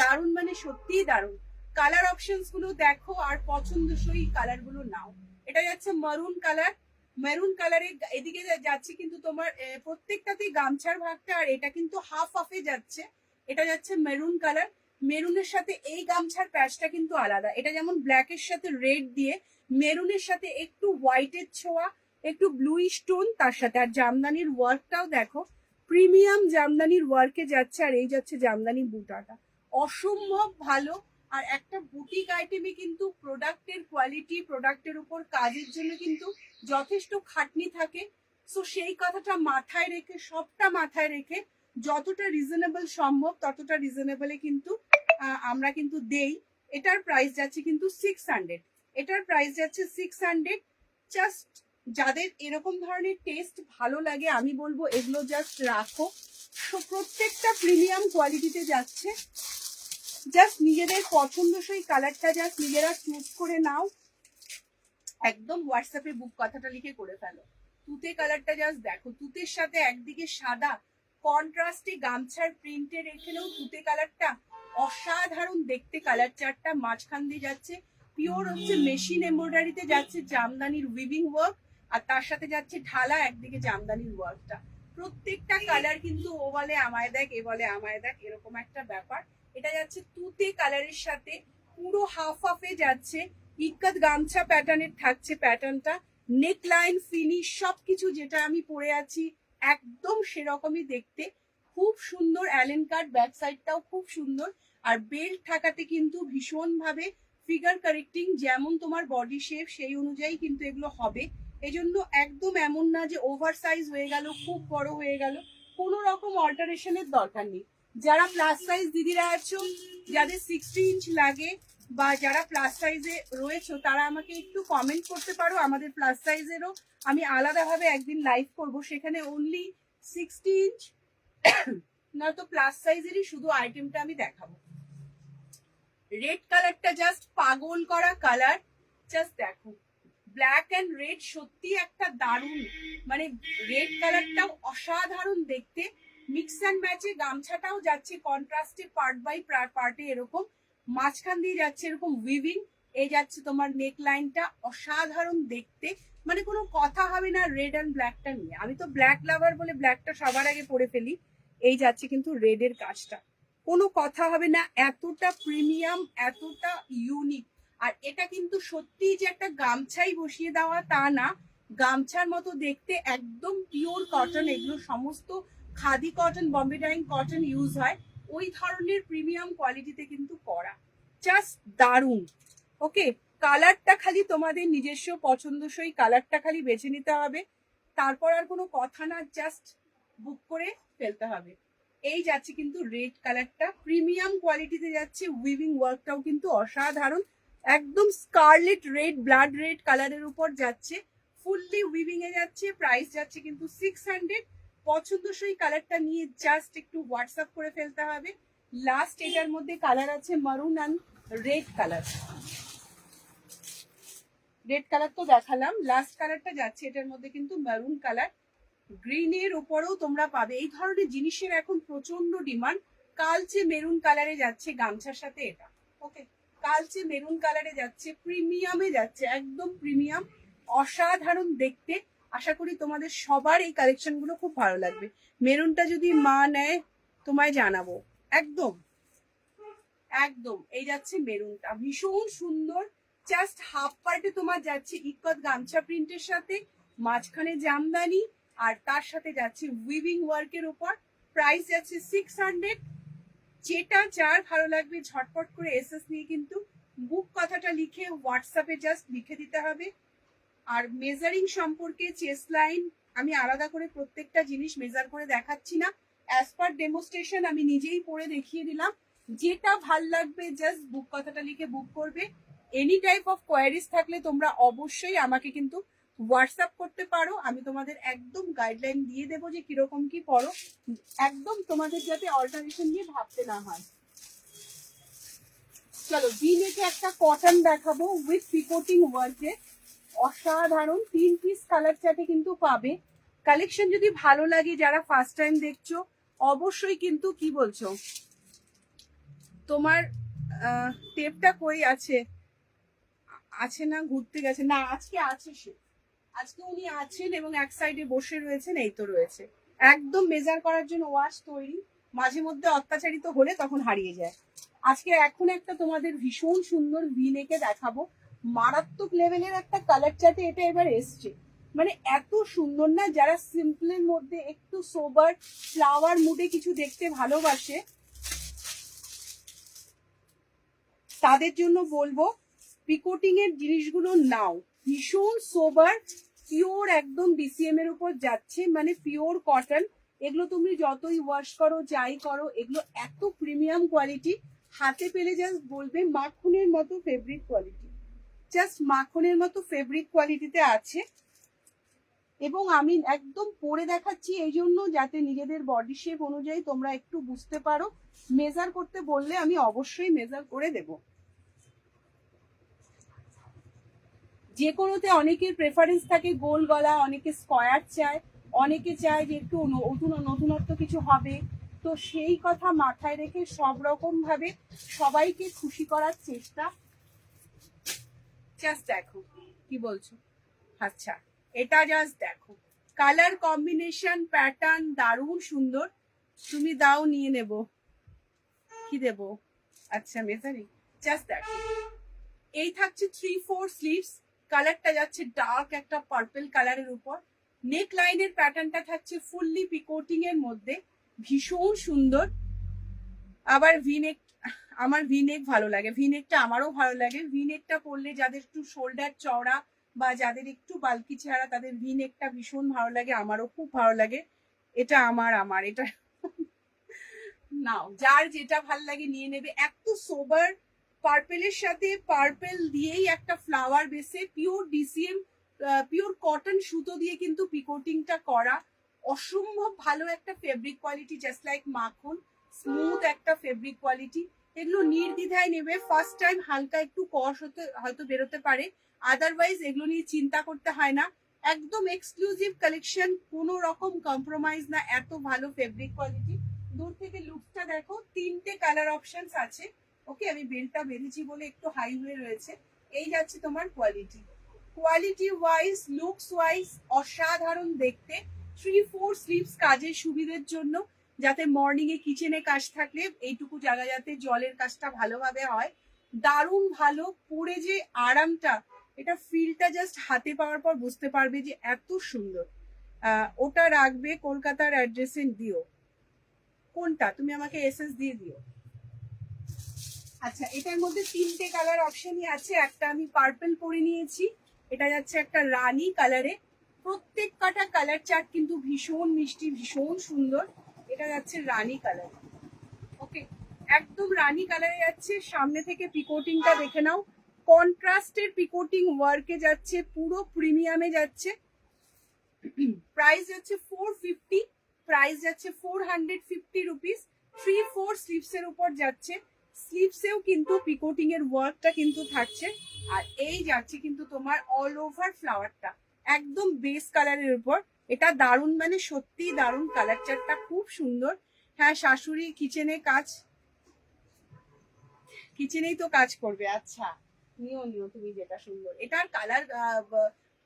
দারুণ মানে সত্যিই দারুণ। কালার অপশনস গুলো দেখো আর পছন্দসই কালার গুলো নাও। এটা যাচ্ছে মারুন কালার, মেরুন কালারে, এদিকে যাচ্ছে কিন্তু তোমার প্রত্যেকটাতেই গামছার ভাগটা, আর এটা কিন্তু হাফ হাফে যাচ্ছে। এটা যাচ্ছে মেরুন কালার, মেরুনের সাথে এই গামছার প্যাচটা কিন্তু আলাদা। এটা যেমন ব্ল্যাকের সাথে রেড দিয়ে, মেরুনের সাথে একটু হোয়াইটের ছোঁয়া, একটু ব্লুইশ টোন তার সাথে। আর জামদানির ওয়ার্কটাও দেখো, প্রিমিয়াম জামদানির ওয়ার্কে যাচ্ছে, আর এই যাচ্ছে জামদানি বুটাটা, অসম্ভব ভালো। আর একটা বুটিক আইটেমে কিন্তু প্রোডাক্টের কোয়ালিটি, প্রোডাক্টের উপর কাজের জন্য কিন্তু যথেষ্ট খাটনি থাকে। সো সেই কথাটা মাথায় রেখে, সবটা মাথায় রেখে যতটা রিজনেবল সম্ভব ততটা রিজনেবলে কিন্তু আমরা কিন্তু দেই। এটার প্রাইস যাচ্ছে কিন্তু 600, এটার প্রাইস যাচ্ছে 600। জাস্ট যাদের এরকম ধরনের টেস্ট ভালো লাগে আমি বলবো এগুলো জাস্ট রাখো। প্রত্যেকটা প্রিমিয়াম কোয়ালিটিতে যাচ্ছে। জাস্ট নিজেদের পছন্দসই কালারটা জাস্ট নিজেরা চুজ করে নাও। একদম হোয়াটসঅ্যাপে বুক কথাটা লিখে করে ফেলো। তুতে কালারটা জাস্ট দেখো, তুতের সাথে একদিকে সাদা কন্ট্রাস্টে গামছার প্রিন্টের, এখানেও তুতে কালারটা অসাধারণ দেখতে। কালার চারটা মাঝখান দিয়ে যাচ্ছে পিওর হচ্ছে মেশিন এমব্রয়ডারিতে যাচ্ছে জামদানির উইভিং ওয়ার্ক, আর তার সাথে যাচ্ছে ঢালা একদিকে জামদানির ওয়ার্কটা। প্রত্যেকটা কালার কিন্তু ও বলে আমায় দেখ, এ বলে আমায় দেখ, এরকম একটা ব্যাপার। এটা যাচ্ছে তুতে কালারের সাথে, পুরো হাফ হাফে যাচ্ছে, ইক্কাত গামছা প্যাটার্নের থাকছে প্যাটার্নটা। নেক লাইন ফিনিশ সবকিছু যেটা আমি পরে আছি একদম সেরকমই দেখতে, খুব সুন্দর। অ্যালেন কাট ব্যাক সাইডটাও খুব সুন্দর, আর বেল্ট থাকাতে কিন্তু ভীষণ ভাবে ফিগার কারেক্টিং, যেমন তোমার বডি শেপ সেই অনুযায়ী কিন্তু এগুলো হবে। এজন্য একদম এমন না যে ওভার সাইজ হয়ে গেল, খুব বড় হয়ে গেল, কোনো রকম অল্টারেশনের দরকার নেই। যারা প্লাস সাইজ দিদিরা আছো, যাদের 60 ইঞ্চ লাগে বা যারা প্লাস সাইজে রয়েছে, তারা আমাকে একটু কমেন্ট করতে পারো। আমাদের প্লাস সাইজেরও আমি আলাদাভাবে একদিন লাইভ করব, সেখানে অনলি 60 ইঞ্চ না তো প্লাস সাইজেরই শুধু আইটেমটা আমি দেখাবো। রেড কালারটা জাস্ট পাগল করা কালার, জাস্ট দেখো ব্ল্যাক এন্ড রেড সত্যি একটা দারুণ, মানে রেড কালারটাও অসাধারণ দেখতে, মিক্স অ্যান্ড ম্যাচে গামছাটাও যাচ্ছে কন্ট্রাস্টে পার্ট বাই পার্টে এরকম, মাঝখান দিয়ে যাচ্ছে এরকম উইভিং, এই যাচ্ছে তোমার নেক লাইনটা অসাধারণ দেখতে, মানে কোনো কথা হবে না রেড অ্যান্ড ব্ল্যাকটা নিয়ে। আমি তো ব্ল্যাক লাভার বলে ব্ল্যাকটা সবার আগে পরে ফেলি, এই যাচ্ছে কিন্তু রেডের কাজটা, কোনো কথা হবে না, এতটা প্রিমিয়াম এতটা ইউনিক। আর এটা কিন্তু সত্যি যে একটা গামছাই বসিয়ে দেওয়া তা না, গামছার মতো দেখতে, একদম পিওর কটন, এগুলো সমস্ত khadi cotton, Bombay dyeing cotton use হয়, ওই ধরনের প্রিমিয়াম কোয়ালিটিতে কিন্তু করা, জাস্ট দারুণ। ওকে, কালারটা খালি তোমাদের নিজস্ব পছন্দসই কালারটা খালি বেছে নিতে হবে, তারপর আর কোনো কথা না, জাস্ট বুক করে ফেলতে হবে। এই যাচ্ছে কিন্তু রেড কালারটা, প্রিমিয়াম কোয়ালিটিতে যাচ্ছে, উইভিং ওয়ার্কটাও কিন্তু অসাধারণ, একদম স্কারলেট রেড, ব্লাড রেড কালারের উপর যাচ্ছে, ফুললি উইভিং এ যাচ্ছে, প্রাইস যাচ্ছে কিন্তু 600। পছন্দসই কালারটা নিয়ে জাস্ট একটু হোয়াটসঅ্যাপ করে ফেলতে হবে। লাস্ট এটার মধ্যে কালার আছে মারুন and red colour, red colour তো দেখালাম, লাস্ট কালারটা যাচ্ছে এটার মধ্যে কিন্তু মারুন কালার, গ্রিনের উপরেও তোমরা পাবে, এই ধরনের জিনিসের এখন প্রচন্ড ডিমান্ড। কালচে মেরুন কালারে যাচ্ছে গামছার সাথে এটা, ওকে, কালচে মেরুন কালারে যাচ্ছে, প্রিমিয়ামে যাচ্ছে, একদম প্রিমিয়াম, অসাধারণ দেখতে। আশা করি তোমাদের সবার এই কালেকশন গুলো খুব ভালো লাগবে। মেরুনটা যদি মা নেয় তোমায় জানাবো, একদম একদম। এই যাচ্ছে মেরুনটা, ভীষণ সুন্দর, জাস্ট হাফ পার্টে তোমার যাচ্ছে ইকত গামছা প্রিন্টের সাথে, মাঝখানে জামদানি, আর তার সাথে যাচ্ছে উইভিং ওয়ার্কের উপর, প্রাইস যাচ্ছে 600। যেটা যার ভালো লাগবে ঝটপট করে এসএস নিয়ে কিন্তু বুক কথাটা লিখে হোয়াটসঅ্যাপে জাস্ট লিখে দিতে হবে। আর মেজারিং সম্পর্কে চেস্ট লাইন আমি আলাদা করে প্রত্যেকটা জিনিস মেজার করে দেখাচ্ছি না, অ্যাজ পার ডেমোস্ট্রেশন আমি নিজেই পরে দেখিয়ে দিলাম। যেটা ভাল লাগবে জাস্ট বুক কথাটা লিখে বুক করবে। এনি টাইপ অফ কোয়ারিজ থাকলে তোমরা অবশ্যই আমাকে কিন্তু হোয়াটসঅ্যাপ করতে পারো, আমি তোমাদের একদম গাইডলাইন দিয়ে দেবো যে কিরকম কি পড়ো, একদম তোমাদের যাতে অল্টারেশন নিয়ে ভাবতে না হয়। চলো ভি নেকে একটা কটন দেখাবো উইথ পিকোটিং ওয়ার্কে, অসাধারণ 3 পিস কালার চার্টে কিন্তু পাবে। কালেকশন যদি ভালো লাগে, যারা ফার্স্ট টাইম দেখছো অবশ্যই কিন্তু, কি বলছো তোমার টেপটা কই আছে, আছে না, ঘুরতে গেছে না, আজকে আছে সে, আজকে উনি আছেন এবং এক সাইডে বসে রয়েছেন, এই তো রয়েছে, একদম মেজার করার জন্য ওয়াশ তৈরি, মাঝে মধ্যে অত্যাচারিত হলে তখন হারিয়ে যায়। আজকে এখন একটা তোমাদের ভীষণ সুন্দর ভি নেকে দেখাবো, মারাত্মক লেভেলের একটা কালার চার্টে এটা এবার এসছে, মানে এত সুন্দর না, যারা সিম্পলের মধ্যে একটু সোবার ফ্লাওয়ার মুডে কিছু দেখতে ভালোবাসে তাদের জন্য বলবো পিকোটিং এর জিনিসগুলো নাও, ভীষণ সোবার পিওর একদম ডিসিএম এর উপর যাচ্ছে, মানে পিওর কটন, এগুলো তুমি যতই ওয়াশ করো যাই করো এগুলো এত প্রিমিয়াম কোয়ালিটি, হাতে পেলে জাস্ট বলবে মাখনের মতো ফেব্রিক কোয়ালিটি, জাস্ট মাখনের মতো ফেব্রিক কোয়ালিটিতে আছে। এবং আমি একদম পরে দেখাচ্ছি এই জন্য যাতে নিজেদের বডি শেপ অনুযায়ী তোমরা একটু বুঝতে পারো, মেজার করতে বললে আমি অবশ্যই মেজার করে দেবো। যে কোনোতে অনেকের প্রেফারেন্স থাকে গোল গলা, অনেকে স্কয়ার চায়, অনেকে চায় যে একটু নতুনত্ব কিছু হবে, তো সেই কথা মাথায় রেখে সব রকম ভাবে সবাইকে খুশি করার চেষ্টা। জাস্ট দেখো কি বলছো, আচ্ছা এটা জাস্ট দেখো, কালার কম্বিনেশন প্যাটার্ন দারুণ সুন্দর, তুমি দাও নিয়ে নেব, কি দেব, আচ্ছা মেজারিং, জাস্ট দেখো, এই থাকছে 3/4 স্লিভস, কালারটা যাচ্ছে ডার্ক একটা পার্পল কালারের উপর, নেক লাইনের প্যাটার্নটা থাকছে ফুললি পিকোটিং এর মধ্যে, ভীষণ সুন্দর। আবার ভিনেক, আমার ভিনেক ভালো লাগে, ভিনেকটা আমারও ভালো লাগে, ভিনেকটা পরলে যাদের একটু শোল্ডার চওড়া বা যাদের একটু বালকি চেহারা তাদের ভিনেকটা ভীষণ ভালো লাগে, আমারও খুব ভালো লাগে, এটা আমার এটা নাও, যার যেটা ভালো লাগে নিয়ে নেবে। এত সোবার পার্পেলের সাথে পার্পেল দিয়েই একটা ফ্লাওয়ার বেসে পিওর ডিসিএম পিওর কটন সুতো দিয়ে কিন্তু পিকোটিংটা করা, অসম্ভব ভালো একটা ফেব্রিক কোয়ালিটি, জাস্ট লাইক মাখন, স্মুথ একটা ফেব্রিক কোয়ালিটি। এগুলো নির্দ্বিধায় নেবে। ফার্স্ট টাইম হালকা একটু কস হতে হয়তো বেরোতে পারে, আদারওয়াইজ এগুলো নিয়ে চিন্তা করতে হয় না। একদম এক্সক্লুসিভ কালেকশন, কোনো রকম কম্প্রোমাইজ না, এত ভালো ফেব্রিক কোয়ালিটি। দূর থেকে লুকসটা দেখো, 3টে কালার অপশনস আছে। ওকে, আমি বেল্টটা বেঁধেছি বলে একটু হাই হয়ে রয়েছে। এই যাচ্ছে তোমার quality. Quality wise, looks wise অসাধারণ দেখতে। 3-4 স্লিভস কাজের সুবিধের জন্য, যাতে মর্নিং এ কিচেনে কাজ থাকলে এইটুকু জায়গা যাতে জলের কাজটা ভালোভাবে হয়। দারুণ ভালো, পরে যে আরামটা, এটা ফিলটা জাস্ট হাতে পাওয়ার পর বুঝতে পারবে যে এত সুন্দর। ওটা রাখবে কলকাতার অ্যাড্রেসে দিও। কোনটা তুমি আমাকে এসএস দিয়ে দিও। আচ্ছা, এটার মধ্যে 3টে কালার অপশনই আছে। একটা আমি পার্পল পরে নিয়েছি, এটা যাচ্ছে একটা রানী কালারে। প্রত্যেক কটা কালার চার্ট কিন্তু ভীষণ মিষ্টি, ভীষণ সুন্দর। এটা যাচ্ছে রানী কালার। ওকে, একদম রানী কালারে যাচ্ছে। সামনে থেকে পিকোটিংটা দেখে নাও, কন্ট্রাস্টের পিকোটিং ওয়ার্কে যাচ্ছে, পুরো প্রিমিয়ামে যাচ্ছে। প্রাইস যাচ্ছে 450, প্রাইস যাচ্ছে 450 রুপিস। 3-4 স্লিভস এর উপর যাচ্ছে। স্লিভসেও কিন্তু পিকোটিং এর ওয়ার্কটা কিন্তু থাকছে। আর এই যাচ্ছে কিন্তু তোমার অল ওভার ফ্লাওয়ারটা, একদম বেস কালারের উপর। এটা দারুণ, মানে সত্যি দারুণ। কালার চার্টটা খুব সুন্দর। হ্যাঁ, শাশুড়ি কিচেনে কাজ, কিচেনেই তো কাজ করবে। আচ্ছা, নিও নিও তুমি যেটা সুন্দর। এটার কালার,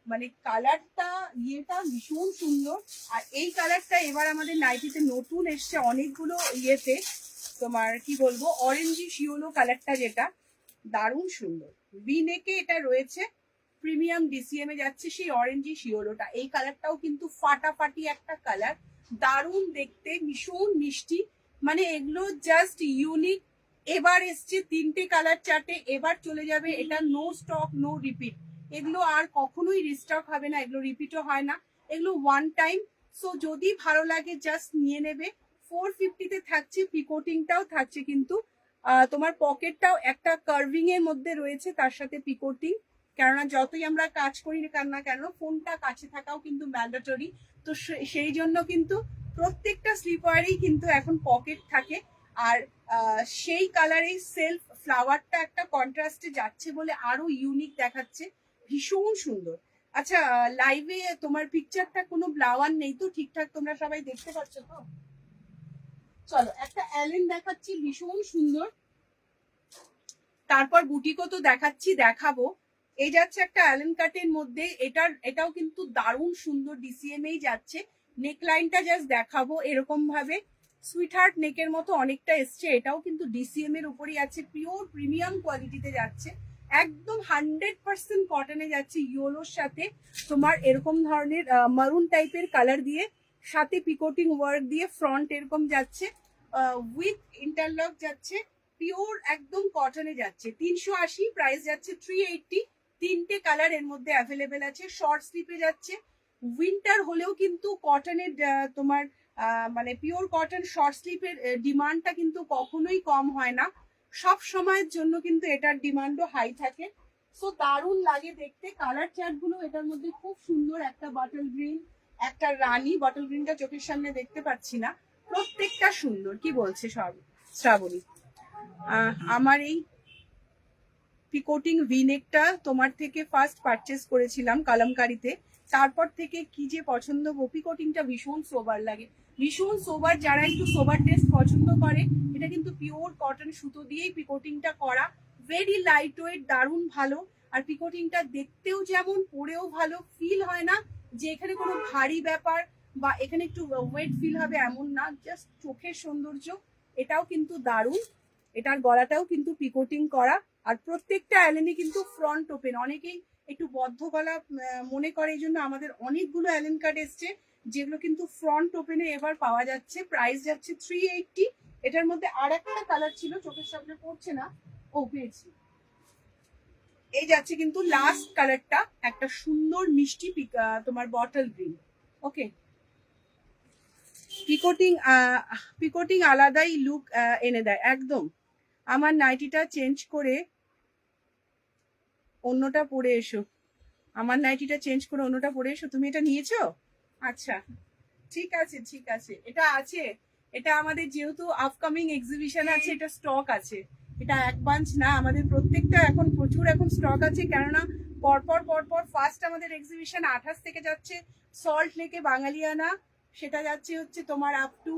মানে কালারটা ইয়েটা ভীষণ সুন্দর। আর এই কালারটা এবার আমাদের নাইটিতে নতুন এসছে অনেকগুলো ইয়েতে, তোমার কি বলবো, অরেঞ্জি শিওলো কালারটা, যেটা দারুণ সুন্দর। বিনেকে এটা রয়েছে, প্রিমিয়াম ডিসিএম এ যাচ্ছে সেই অরেঞ্জি শিওলোটা। এই কালারটাও কিন্তু ফাটাফাটি একটা কালার, দারুণ দেখতে, ভীষণ মিষ্টি। মানে এগুলো জাস্ট ইউনিক। এবার এসছে 3টে কালার চার্টে, এবার চলে যাবে। এটা নো স্টক, নো রিপিট। এগুলো আর কখনোই রিস্টক হবে না, এগুলো রিপিটও হয় না, এগুলো ওয়ান টাইম। সো যদি ভালো লাগে জাস্ট নিয়ে নেবে। 450-তে থাকছে, পিকোটিংটাও থাকছে কিন্তু। তোমার পকেটটাও একটা কার্ভিং এর মধ্যে রয়েছে, তার সাথে পিকোটিং। কেননা যতই আমরা কাজ করি না কেন, ফোনটা কাছে থাকাও কিন্তু ম্যান্ডেটরি। তো সেই জন্য কিন্তু প্রত্যেকটা স্লিপারেই কিন্তু এখন পকেট থাকে। আর সেই কালারেই সেলফ ফ্লাওয়ারটা একটা কন্ট্রাস্টে যাচ্ছে বলে আরো ইউনিক দেখাচ্ছে, ভীষণ সুন্দর। আচ্ছা, লাইভে তোমার পিকচারটা কোনো ব্লাওয়ার নেই তো? ঠিকঠাক তোমরা সবাই দেখতে পাচ্ছ তো? চলো, একটা অ্যালেন দেখাচ্ছি, ভীষণ সুন্দর। তারপর বুটিকও তো দেখাবো। এই যাচ্ছে একটা অ্যালেন কাটের মধ্যে, এটাও কিন্তু দারুণ সুন্দর, ডিসিএম এই যাচ্ছে। নেকলাইনটা জাস্ট দেখাবো, এরকম ভাবে সুইট হার্ট নেকের মতো অনেকটা এসছে। এটাও কিন্তু ডিসিএম এর উপরই আছে, পিওর প্রিমিয়াম কোয়ালিটিতে যাচ্ছে। একদম 100% কটনে যাচ্ছে, ইয়োলোর সাথে তোমার এরকম ধরনের মারুন টাইপের কালার দিয়ে, সাথে পিকোটিং ওয়ার্ক দিয়ে ফ্রন্ট এরকম যাচ্ছে, উইথ ইন্টারলক যাচ্ছে। পিওর একদম কটনে যাচ্ছে। 380, প্রাইস যাচ্ছে 380। 3টে কালার এর মধ্যে অ্যাভেলেবেল আছে। শর্ট স্লিপে যাচ্ছে। উইন্টার হলেও কিন্তু কটনের তোমার মানে পিওর কটন শর্ট স্লিপের ডিমান্ডটা কিন্তু কখনোই কম হয় না। সব সময়ের জন্য কিন্তু এটার ডিমান্ডও হাই থাকে। সো দারুণ লাগে দেখতে। কালার চার্ট গুলো এটার মধ্যে খুব সুন্দর। একটা বটল গ্রিন, একটা রানী। বটল গ্রিনটা চোখের সামনে দেখতে পাচ্ছি না। প্রত্যেকটা সুন্দর। কি বলছে সব শ্রাবণী? আমার এই পিকোটিং ভিনেকটা তোমার থেকে ফার্স্ট পারচেস করেছিলাম কালামকারীতে। তারপর থেকে কি যে পছন্দ, পিকোটিংটা ভীষণ সোবার লাগে, ভীষণ সোবার। যারা একটু সোবার টেস্ট পছন্দ করে, এটা কিন্তু পিওর কটন সুতো দিয়েই পিকোটিংটা করা। ভেরি লাইট ওয়েট, দারুণ ভালো। আর পিকোটিংটা দেখতেও যেমন, পরেও ভালো। ফিল হয় না যে এখানে কোনো ভারী ব্যাপার বা এখানে একটু ওয়েট ফিল হবে, এমন না, জাস্ট চোখের সৌন্দর্য। এটাও কিন্তু দারুণ। এটার গলাটাও কিন্তু পিকোটিং করা। আর প্রত্যেকটা অ্যালেনই কিন্তু ফ্রন্ট ওপেন। অনেকেই একটু বদ্ধ গলা মনে করে, এই জন্য আমাদের অনেকগুলো অ্যালেন কাট এসছে যেগুলো কিন্তু ফ্রন্ট ওপেনে এবার পাওয়া যাচ্ছে। প্রাইস যাচ্ছে 380। এটার মধ্যে আর একটা কালার ছিল, চোখের সামনে পড়ছে না। ও, পেয়েছি। এই যাচ্ছে কিন্তু লাস্ট কালারটা, একটা সুন্দর মিষ্টি তোমার বটল গ্রিন। ওকে, পিকোটিং পিকোটিং আলাদাই লুক এনে দেয় একদম। আমার নাইটিটা চেঞ্জ করে অন্যটা পরে এসো। আমার নাইটিটা চেঞ্জ করে অন্যটা পরে এসো। তুমি এটা নিয়েছো? আচ্ছা, ঠিক আছে ঠিক আছে, এটা আছে। এটা আমাদের যেহেতু আপকামিং এক্সিবিশন আছে, এটা স্টক আছে। এটা এক বাঞ্চ না, আমাদের প্রত্যেকটা এখন প্রচুর এখন স্টক আছে, কেননা পরপর পরপর ফার্স্ট আমাদের এক্সিবিশন 28 থেকে যাচ্ছে সল্ট লেকে বাঙালিয়ানা, সেটা যাচ্ছে হচ্ছে তোমার আপ টু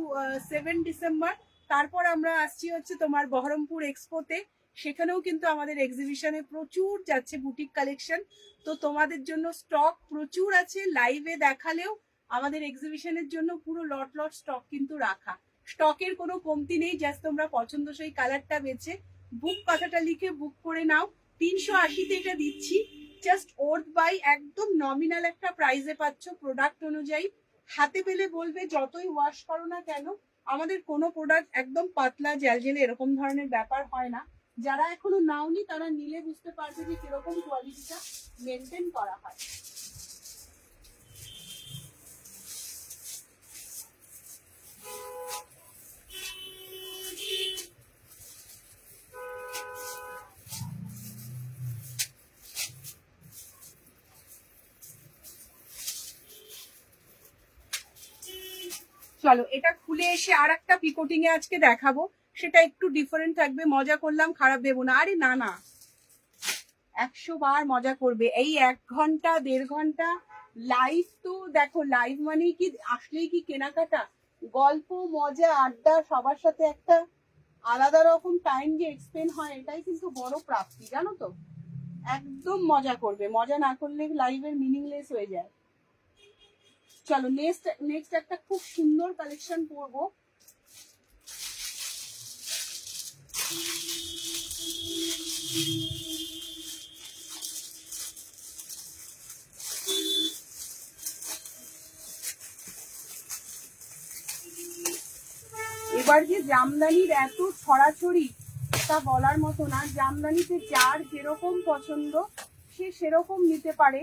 7 ডিসেম্বর। তারপর আমরা আসছি হচ্ছে তোমার বহরমপুর এক্সপোতে, সেখানেও কিন্তু আমাদের এক্সিবিশনে প্রচুর যাচ্ছে বুটিক কালেকশন। তো তোমাদের জন্য স্টক প্রচুর আছে, লাইভে দেখালেও আমাদের এক্সিবিশনের জন্য পুরো লট লট স্টক কিন্তু রাখা। স্টকের কোনো কমতি নেই, জাস্ট তোমরা পছন্দসই কালারটা বেছে বুক কথাটা লিখে বুক করে নাও। 380-তে এটা দিচ্ছি, জাস্ট ওর্থ বাই, একদম নমিনাল একটা প্রাইসে পাচ্ছ প্রোডাক্ট অনুযায়ী। হাতে পেলে বলবে যতই ওয়াশ করো না কেন, আমাদের কোনো প্রোডাক্ট একদম পাতলা জেলজেলে এরকম ধরনের ব্যাপার হয় না। যারা এখনো নাওনি তারা নিলে বুঝতে পারবে যে কিরকম কোয়ালিটিটা মেনটেন করা হয়। চলো এটা খুলে এসে আর একটা পিকোটিং এ আজকে দেখাবো, সেটা একটু ডিফারেন্ট থাকবে। মজা করলাম, খারাপ দেবো না, আরে না না, 100 বার মজা করবে। এই 1 ঘন্টা 1.5 ঘন্টা লাইভ, তো দেখো লাইভ মানেই কি আসলেই কি কেনাকাটা, গল্প মজা আড্ডা, সবার সাথে একটা আলাদা রকম টাইম যে এক্সপেন্ড হয়, এটাই কিন্তু বড় প্রাপ্তি, জানো তো। একদম মজা করবে, মজা না করলে লাইভের মিনিংলেস হয়ে যায়। চলো নেক্সট একটা খুব সুন্দর কালেকশন পরবো। এবার যে জামদানির এত ছড়াছড়ি, তা বলার মতো না। জামদানিতে যার যেরকম পছন্দ সে সেরকম নিতে পারে,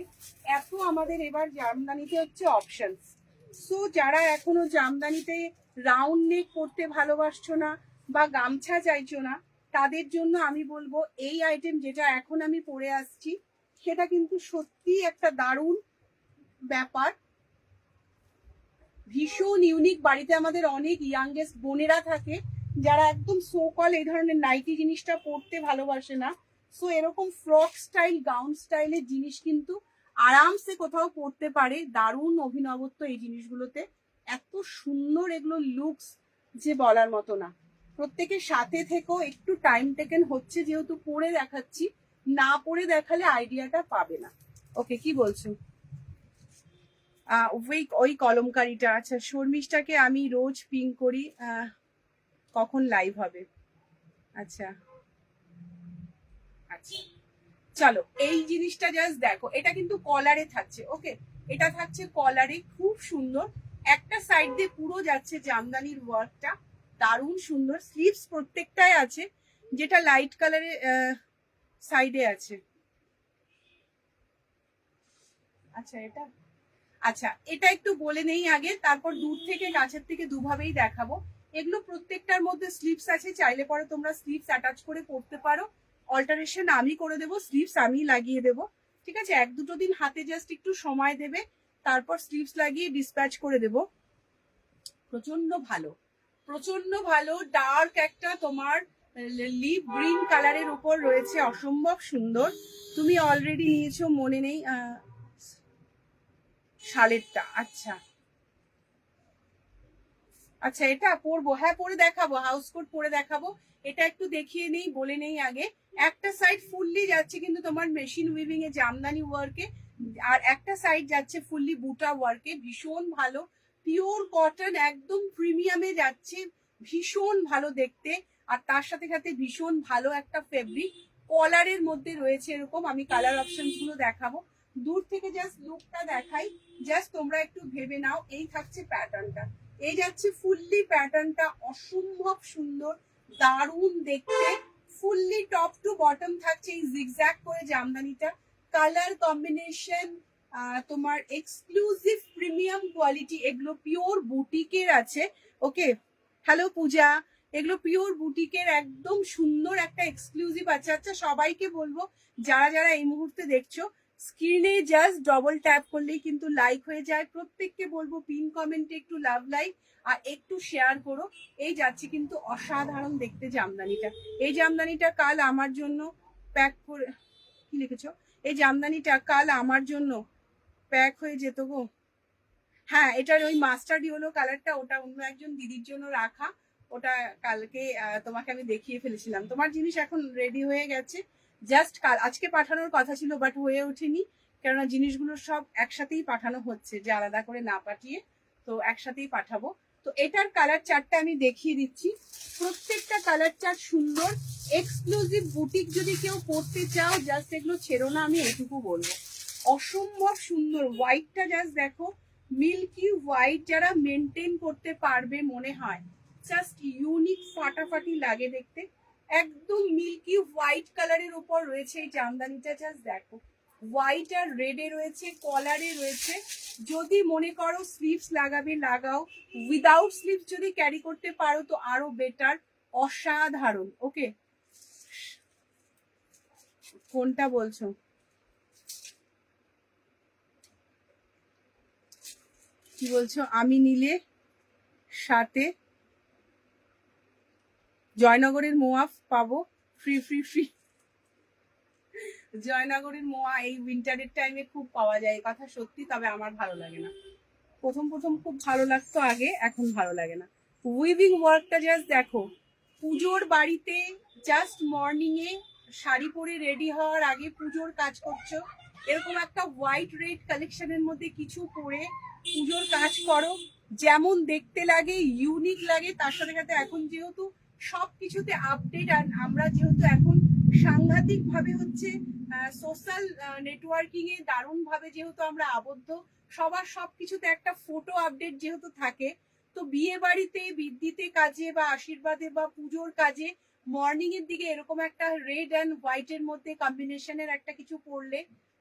এত আমাদের এবার জামদানিতে হচ্ছে অপশনস। সো যারা এখনো জামদানিতে রাউন্ড নেক করতে ভালোবাসছো না বা গামছা চাইছো না, তাদের জন্য আমি বলবো এই আইটেম যেটা এখন আমি পরে আসছি, সেটা কিন্তু সত্যি একটা দারুণ ব্যাপার, ভীষণ ইউনিক। বাড়িতে আমাদের অনেক ইয়াংগেস্ট বোনেরা থাকে যারা একদম সোকল এই ধরনের নাইটি জিনিসটা পরতে ভালোবাসে না। সো এরকম ফ্রক স্টাইল গাউন স্টাইলের জিনিস কিন্তু আরামসে কোথাও পরতে পারে। দারুণ অভিনবত্ব এই জিনিসগুলোতে, এত সুন্দর এগুলো লুকস যে বলার মতো না। প্রত্যেকের সাথে থেকেও একটু টাইম টেকেন হচ্ছে, যেহেতু পরে দেখাচ্ছি, না পরে দেখালে আইডিয়াটা পাবে না। ওকে, কি বলছো? ওই কলমকারিটা, আচ্ছা শর্মিষ্ঠাকে আমি রোজ পিং করি, কখন লাইভ হবে? আচ্ছা আচ্ছা, চলো এই জিনিসটা জাস্ট দেখো, এটা কিন্তু কলারে থাকছে। ওকে, এটা থাকছে কলারে, খুব সুন্দর। একটা সাইড দিয়ে পুরো যাচ্ছে জামদানির ওয়ার্কটা, দারুণ সুন্দর। স্লিভস প্রত্যেকটাই আছে, যেটা লাইট কালারে সাইডে আছে। আচ্ছা এটা একটু বলে নেই আগে, তারপর দূর থেকে কাছের থেকে দুভাবেই দেখাবো। এগুলো প্রত্যেকটার মধ্যে স্লিভস আছে, চাইলে পরে তোমরা স্লিভস অ্যাটাচ করে পড়তে পারো। অল্টারেশন আমি করে দেবো, স্লিভস আমি লাগিয়ে দেবো, ঠিক আছে। 1-2 দিন হাতে জাস্ট একটু সময় দেবে, তারপর স্লিভস লাগিয়ে ডিসপ্যাচ করে দেবো। প্রচন্ড ভালো, প্রচন্ড ভালো। ডার্ক একটা তোমার লিভ গ্রিন কালারের উপর রয়েছে, অসম্ভব সুন্দর। তুমি অলরেডি নিয়েছো মনে নেই শালেরটা। আচ্ছা আচ্ছা, এটা পরবো, হ্যাঁ পরে দেখাবো, হাউস কোট পরে দেখাবো। এটা একটু দেখিয়ে নেই, বলে নেই আগে। একটা সাইড ফুললি যাচ্ছে কিন্তু তোমার মেশিন উইভিং এ জামদানি ওয়ার্কে, আর একটা সাইড যাচ্ছে ফুললি বুটা ওয়ার্কে। ভীষণ ভালো, পিওর কটন, একদম প্রিমিয়ামে যাচ্ছে, ভীষণ ভালো দেখতে। আর তার সাথে সাথে ভীষণ ভালো একটা ফেব্রিক, কলারের মধ্যে রয়েছে এরকম। আমি কালার অপশন গুলো দেখাবো, দূর থেকে জাস্ট লুকটা দেখাই, জাস্ট তোমরা একটু ভেবে নাও। এই থাকছে প্যাটার্নটা, এই যাচ্ছে ফুললি প্যাটার্নটা, অসম্ভব সুন্দর, দারুণ দেখতে। ফুললি টপ টু বটম থাকছে এই জিগজ্যাগ করে জামদানিটা। কালার কম্বিনেশন তোমার এক্সক্লুসিভ প্রিমিয়াম কোয়ালিটি, এগুলো পিওর বুটিকের আছে। ওকে, হ্যালো পূজা, এগুলো পিওর বুটিকের, একদম সুন্দর একটা এক্সক্লুসিভ আছে। আচ্ছা সবাইকে বলবো, যারা যারা এই মুহূর্তে দেখছো, স্ক্রিনে জাস্ট ডবল ট্যাপ করলেই কিন্তু লাইক হয়ে যায়। প্রত্যেককে বলবো পিন কমেন্টে একটু লাভ লাইক আর একটু শেয়ার করো। এই যাচ্ছে কিন্তু অসাধারণ দেখতে জামদানিটা। এই জামদানিটা কাল আমার জন্য প্যাক করে, কি লিখেছো? এই জামদানিটা কাল আমার জন্য প্যাক হয়ে যেত গো। হ্যাঁ, এটার ওই মাস্টার্ড ইয়েলো কালারটা, ওটা অন্য একজন দিদির জন্য রাখা। ওটা কালকে তোমাকে আমি দেখিয়ে ফেলেছিলাম। তোমার জিনিস এখন রেডি হয়ে গেছে, জাস্ট কাল আজকে পাঠানোর কথা ছিল বাট হয়ে ওঠেনি, কেননা জিনিসগুলো সব একসাথেই পাঠানো হচ্ছে, যে আলাদা করে না পাঠিয়ে। তো একসাথেই পাঠাবো। তো এটার কালার চার্টটা আমি দেখিয়ে দিচ্ছি। প্রত্যেকটা কালার চার্ট সুন্দর, এক্সক্লুসিভ বুটিক। যদি কেউ করতে চাও জাস্ট এগুলো ছেড়ো না, আমি এটুকু বলবো। অসম্ভব সুন্দর হোয়াইটটা, জাস্ট দেখো মিল্কি হোয়াইট। যারা মেনটেন করতে পারবে মনে হয় জাস্ট ইউনিক, ফাটাফাটি লাগে দেখতে। একদম মিল্কি হোয়াইট কালারের উপর রয়েছে এই জামদানিটা, জাস্ট দেখো হোয়াইট আর রেডে রয়েছে, কলারে রয়েছে। যদি মনে করো স্লিভস লাগাবে লাগাও, উইদাউট স্লিভস যদি ক্যারি করতে পারো তো আরো বেটার। অসাধারণ। ওকে, কোনটা বলছো? কি বলছো? আমি নিলে সাথে জয়নগরের মোয়া পাবো ফ্রি ফ্রি ফ্রি। জয়নগরের মোয়া এই উইন্টারের টাইমে খুব পাওয়া যায়, কথা সত্যি। তবে আমার ভালো লাগে না। প্রথম প্রথম খুব ভালো লাগতো আগে, এখন ভালো লাগে না। উইভিং ওয়ার্কটা জাস্ট দেখো, পুজোর বাড়িতে জাস্ট মর্নিং এ শাড়ি পরে রেডি হওয়ার আগে পুজোর কাজ করছো, এরকম একটা হোয়াইট রেড কালেকশনের মধ্যে কিছু পরে পুজোর কাজ করো, যেমন দেখতে লাগে, ইউনিক লাগে। তার সাথে সাথে এখন যেহেতু সবকিছুতে আপডেট, আর আমরা যেহেতু এখন সাংঘাতিক ভাবে হচ্ছে সোশ্যাল নেটওয়ার্কিং এ দারুণ ভাবে যেহেতু আমরা আবদ্ধ, সবার সবকিছুতে একটা ফটো আপডেট যেহেতু থাকে, তো বিয়ে বাড়িতে, বিদ্যুতে কাজে বা আশীর্বাদে বা পুজোর কাজে মর্নিং এর দিকে এরকম একটা রেড অ্যান্ড হোয়াইট এর মধ্যে কম্বিনেশনের একটা কিছু পরলে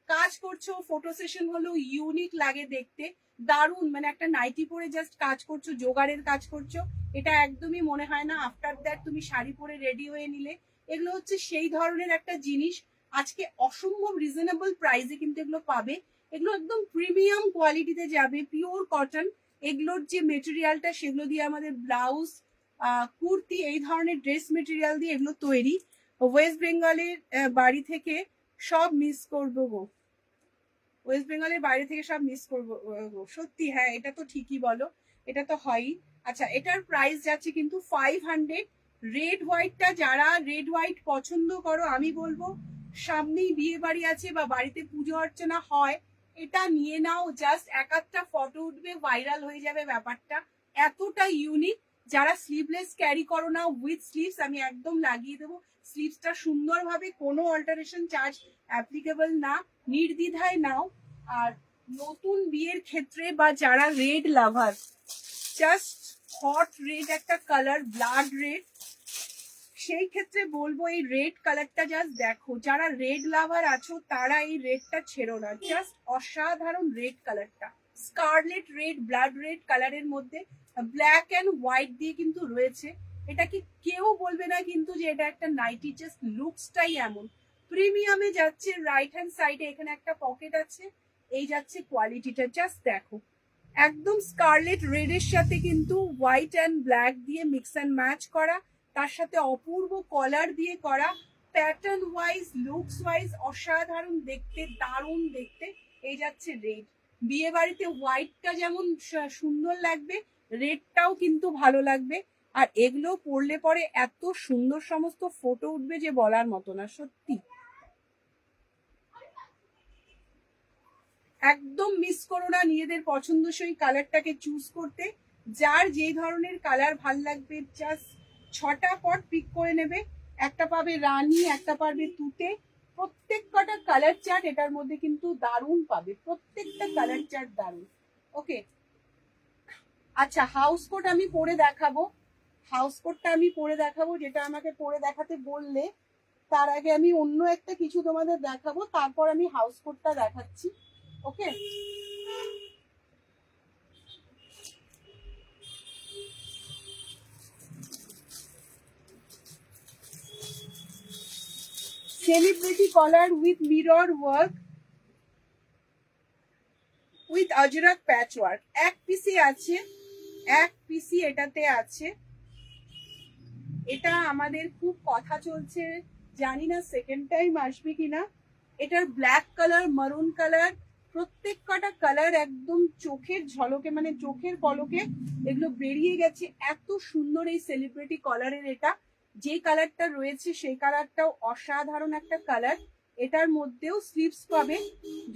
কাজ করছো, ফটো সেশন হলো, ইউনিক লাগে দেখতে, দারুণ। মানে একটা নাইটি পরে জাস্ট কাজ করছো, জোগাড়ের কাজ করছো, এটা একদমই মনে হয় না আফটার দ্যাট তুমি শাড়ি পরে রেডি হয়ে নিলে। এগুলো হচ্ছে সেই ধরনের একটা জিনিস। আজকে অসম্ভব রিজনেবল প্রাইসে কিন্তু এগুলো পাবে। এগুলো একদম প্রিমিয়াম কোয়ালিটিতে যাবে, পিওর কটন। এগুলোর যে মেটেরিয়ালটা সেগুলো দিয়ে আমাদের ব্লাউজ, কুর্তি, এই ধরনের ড্রেস মেটেরিয়াল দিয়ে এগুলো তৈরি। ওয়েস্ট বেঙ্গলের বাড়ি থেকে সব মিস করবো গো, ওয়েস্ট বেঙ্গলের বাইরে থেকে সব মিস করবো গো। সত্যি, হ্যাঁ এটা তো ঠিকই বলো, এটা তো হয়ই। আচ্ছা, এটার প্রাইস যাচ্ছে কিন্তু 500। রেড হোয়াইটটা, যারা রেড হোয়াইট পছন্দ করো আমি বলবো সামনেই বিয়ে বাড়ি আছে বা বাড়িতে পুজো অর্চনা হয়, এটা নিয়ে নাও। জাস্ট এক একটা ফটো উঠবে, ভাইরাল হয়ে যাবে ব্যাপারটা, এতটা ইউনিক। যারা স্লিভলেস ক্যারি করো না, উইথ স্লিভস আমি একদম লাগিয়ে দেবো। স্লিভসটা সুন্দরভাবে, কোনো অল্টারেশন চার্জ অ্যাপ্লিকেবল না, নির্দ্বিধায় নাও। আর নতুন বিয়ের ক্ষেত্রে বা যারা রেড লাভার, জাস্ট হট রেড একটা কালার, ব্লাড রেড, সেই ক্ষেত্রে বলবো এই রেড কালারটা জাস্ট দেখো। যারা রেড লাভার আছো তারা এই রেডটা ছেড়ো না, জাস্ট অসাধারণ রেড কালারটা। স্কারলেট রেড, ব্লাড রেড কালারের মধ্যে ব্ল্যাক অ্যান্ড হোয়াইট দিয়ে কিন্তু রয়েছে। এটা কি কেউ বলবে না কিন্তু যে এটা একটা নাইটি, জাস্ট লুকসটাই এমন। প্রিমিয়ামে যাচ্ছে। রাইট হ্যান্ড সাইডে এখানে একটা পকেট আছে, এই যাচ্ছে কোয়ালিটিটা, জাস্ট দেখো। একদম স্কারলেট রেডের সাথে কিন্তু হোয়াইট অ্যান্ড ব্ল্যাক দিয়ে মিক্স অ্যান্ড ম্যাচ করা, তার সাথে অপূর্ব কলার দিয়ে করা, প্যাটার্ন ওয়াইজ, লুকস ওয়াইজ অসাধারণ দেখতে, দারুণ দেখতে। এই যাচ্ছে রেড। বিয়ে বাড়িতে হোয়াইটটা যেমন সুন্দর লাগবে, রেডটাও কিন্তু ভালো লাগবে। আর এগুলো পরলে পরে এত সুন্দর সমস্ত ফটো উঠবে যে বলার মতো না, সত্যি। একদম মিস করো না নিজেদের পছন্দসই কালারটাকে চুজ করতে। যার যেই ধরনের কালার ভাল লাগবে জাস্ট 6টা পট পিক করে নেবে। একটা পাবে রানী, একটা পাবে তুতে, প্রত্যেক কটা কালার চার্ট এটার মধ্যে কিন্তু দারুণ পাবে, প্রত্যেকটা কালার চার্ট দারুণ। ওকে, আচ্ছা হাউস কোট আমি পরে দেখাবো। হাউস কোটটা আমি পরে দেখাবো, যেটা আমাকে পরে দেখাতে বললে। তার আগে আমি অন্য একটা কিছু তোমাদের দেখাবো, তারপর আমি হাউস কোটটা দেখাচ্ছি। Okay, celebrity collar with mirror work, with Ajrakh patch work. এক পিসি আছে, এক পিসি এটাতে আছে। এটা আমাদের খুব কথা চলছে, জানি না সেকেন্ড টাইম আসবে কিনা। এটার ব্ল্যাক কালার, মারুন কালার, প্রত্যেক কটা কালার একদম চোখের ঝলকে, মানে চোখের পলকে এগুলো বেরিয়ে গেছে। এত সুন্দর এই সেলিব্রিটি কালারের এটা। যে কালারটা রয়েছে সেই কালারটাও অসাধারণ একটা কালার। এটার মধ্যেও স্লিভস পাবে,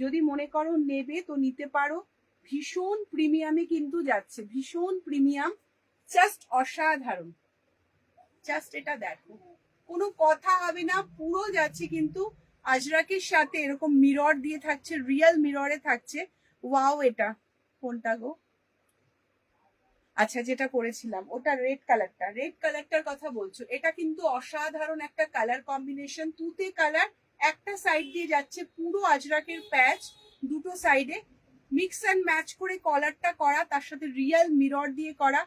যদি মনে করো নেবে তো নিতে পারো। ভীষণ প্রিমিয়ামে কিন্তু যাচ্ছে, ভীষণ প্রিমিয়াম, জাস্ট অসাধারণ। জাস্ট এটা দেখো, কোনো কথা হবে না, পুরো যাচ্ছে কিন্তু আজরাকের সাথে এরকম মিরর দিয়ে থাকছে, রিয়েল মিররে থাকছে। ওয়াও, এটা কোনটা গো? আচ্ছা, যেটা করেছিলাম ওটা রেড কালারটা, রেড কালারটার কথা বলছো। এটা কিন্তু অসাধারণ একটা কালার কম্বিনেশন, তুতে কালার। একটা সাইড দিয়ে যাচ্ছে পুরো আজরাকের প্যাচ, দুটো সাইডে মিক্স অ্যান্ড ম্যাচ করে কলারটা করা, তার সাথে রিয়েল মিরর দিয়ে করা।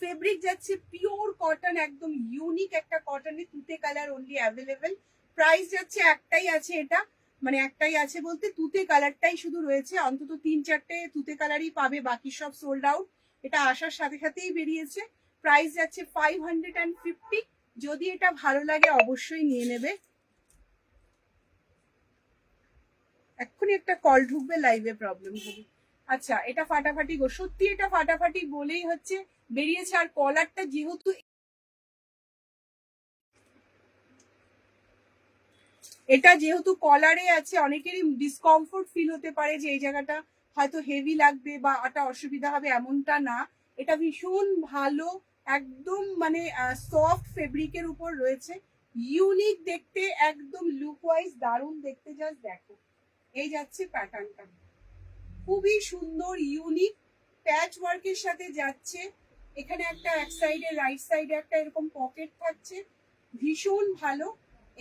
ফেব্রিক যাচ্ছে পিওর কটন, একদম ইউনিক একটা কটনে, তুতে কালার অনলি অ্যাভেলেবেল। প্রাইস যাচ্ছে একটাই আছে এটা, মানে একটাই আছে বলতে তুতে কালারটাই শুধু রয়েছে। অন্তত 3-4টে তুতে কালারই পাবে, বাকি সব সোল্ড আউট। এটা আসার সাথে সাথেই বেরিয়েছে। প্রাইস যাচ্ছে 550। যদি এটা ভালো লাগে অবশ্যই নিয়ে নেবে। এক্ষুনি একটা কল ঢুকবে, লাইভে প্রবলেম হবে। আচ্ছা, এটা ফাটাফাটি গো, সত্যি এটা ফাটাফাটি বলেই হচ্ছে বেরিয়েছে। আর কলারটা যেহেতু, এটা যেহেতু কলারে আছে, অনেকেরই ডিসকমফোর্ট ফিল হতে পারে যে এই জায়গাটা হয়তো হেভি লাগবে বা এটা অসুবিধা হবে, এমনটা না। এটা ভীষণ ভালো, একদম মানে সফট ফেব্রিকের উপর রয়েছে, ইউনিক দেখতে, একদম লুক ওয়াইজ দারুণ দেখতে। জাস্ট দেখো, এই যাচ্ছে প্যাটার্নটা, খুবই সুন্দর ইউনিক প্যাচ ওয়ার্কের সাথে যাচ্ছে। এখানে একটা এক সাইডে, রাইট সাইডে একটা এরকম পকেট থাকছে, ভীষণ ভালো।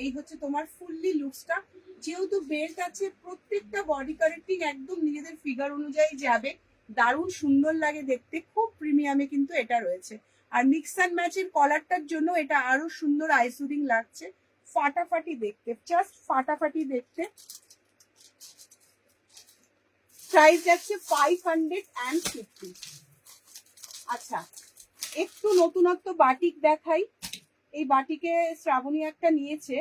এই হচ্ছে তোমার ফুললি লুকসটা। যেহেতু বেল্ট আছে, প্রত্যেকটা বডি কারেক্টিং একদম নিজেদের ফিগার অনুযায়ী যাবে, দারুণ সুন্দর লাগে দেখতে, খুব প্রিমিয়ামে কিন্তু এটা রয়েছে। আর মিক্স অ্যান্ড ম্যাচের কলারটার জন্য এটা আরো সুন্দর আইসুদিং লাগছে, ফাটাফাটি দেখতে, জাস্ট ফাটাফাটি দেখতে। প্রাইস যাচ্ছে 550। আচ্ছা, একটু নতুনত্ব বাটিক দেখাই। এই বাটিকে শ্রাবণী একটা নিয়েছে,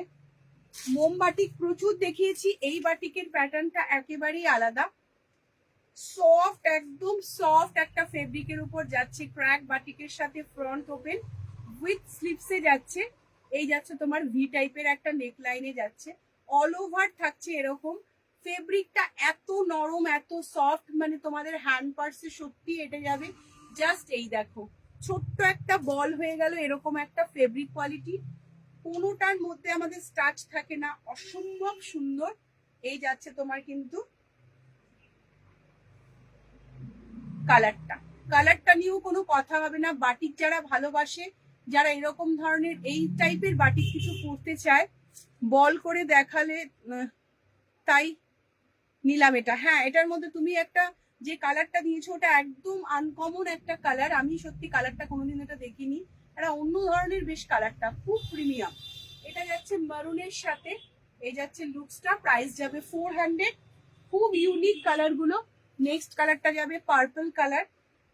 মোম বাটিক প্রচুর দেখিয়েছি, এই বাটিকের প্যাটার্নটা একেবারেই আলাদা। সফট, একদম সফট একটা ফেব্রিকের উপর যাচ্ছে, ক্র্যাক বাটিকের সাথে ফ্রন্ট ওপেন উইথ স্লিপসে যাচ্ছে। এই যাচ্ছে তোমার ভি টাইপের একটা নেক লাইনে যাচ্ছে, অল ওভার থাকছে এরকম। ফেব্রিকটা এত নরম, এত সফট, মানে তোমাদের হ্যান্ড পার্সে সত্যি এটা যাবে। জাস্ট এই দেখো, ছোট্ট একটা বল হয়ে গেল এরকম একটা ফেব্রিক কোয়ালিটি, কোনোটার মধ্যে আমাদের স্টাচ থাকে না, অসম্ভব সুন্দর। এই যাচ্ছে তোমার কিন্তু কালারটা, কালারটা নিয়েও কোনো কথা হবে না। বাটিক যারা ভালোবাসে, যারা এরকম ধরনের এই টাইপের বাটিক কিছু পরতে চায়, বল করে দেখালে তাই নিলাম এটা। হ্যাঁ, এটার মধ্যে তুমি একটা যে কালারটা দিয়েছো ওটা একদম আনকমন একটা কালার, আমি সত্যি কালারটা কোনোদিন এটা দেখিনি, এটা অন্য ধরনের বেশ কালারটা, খুব প্রিমিয়াম। এটা যাচ্ছে মারুনের সাথে, এই যাচ্ছে লুকসটা। প্রাইস যাবে 400। খুব ইউনিক কালার গুলো। নেক্সট কালারটা যাবে পার্পল কালার,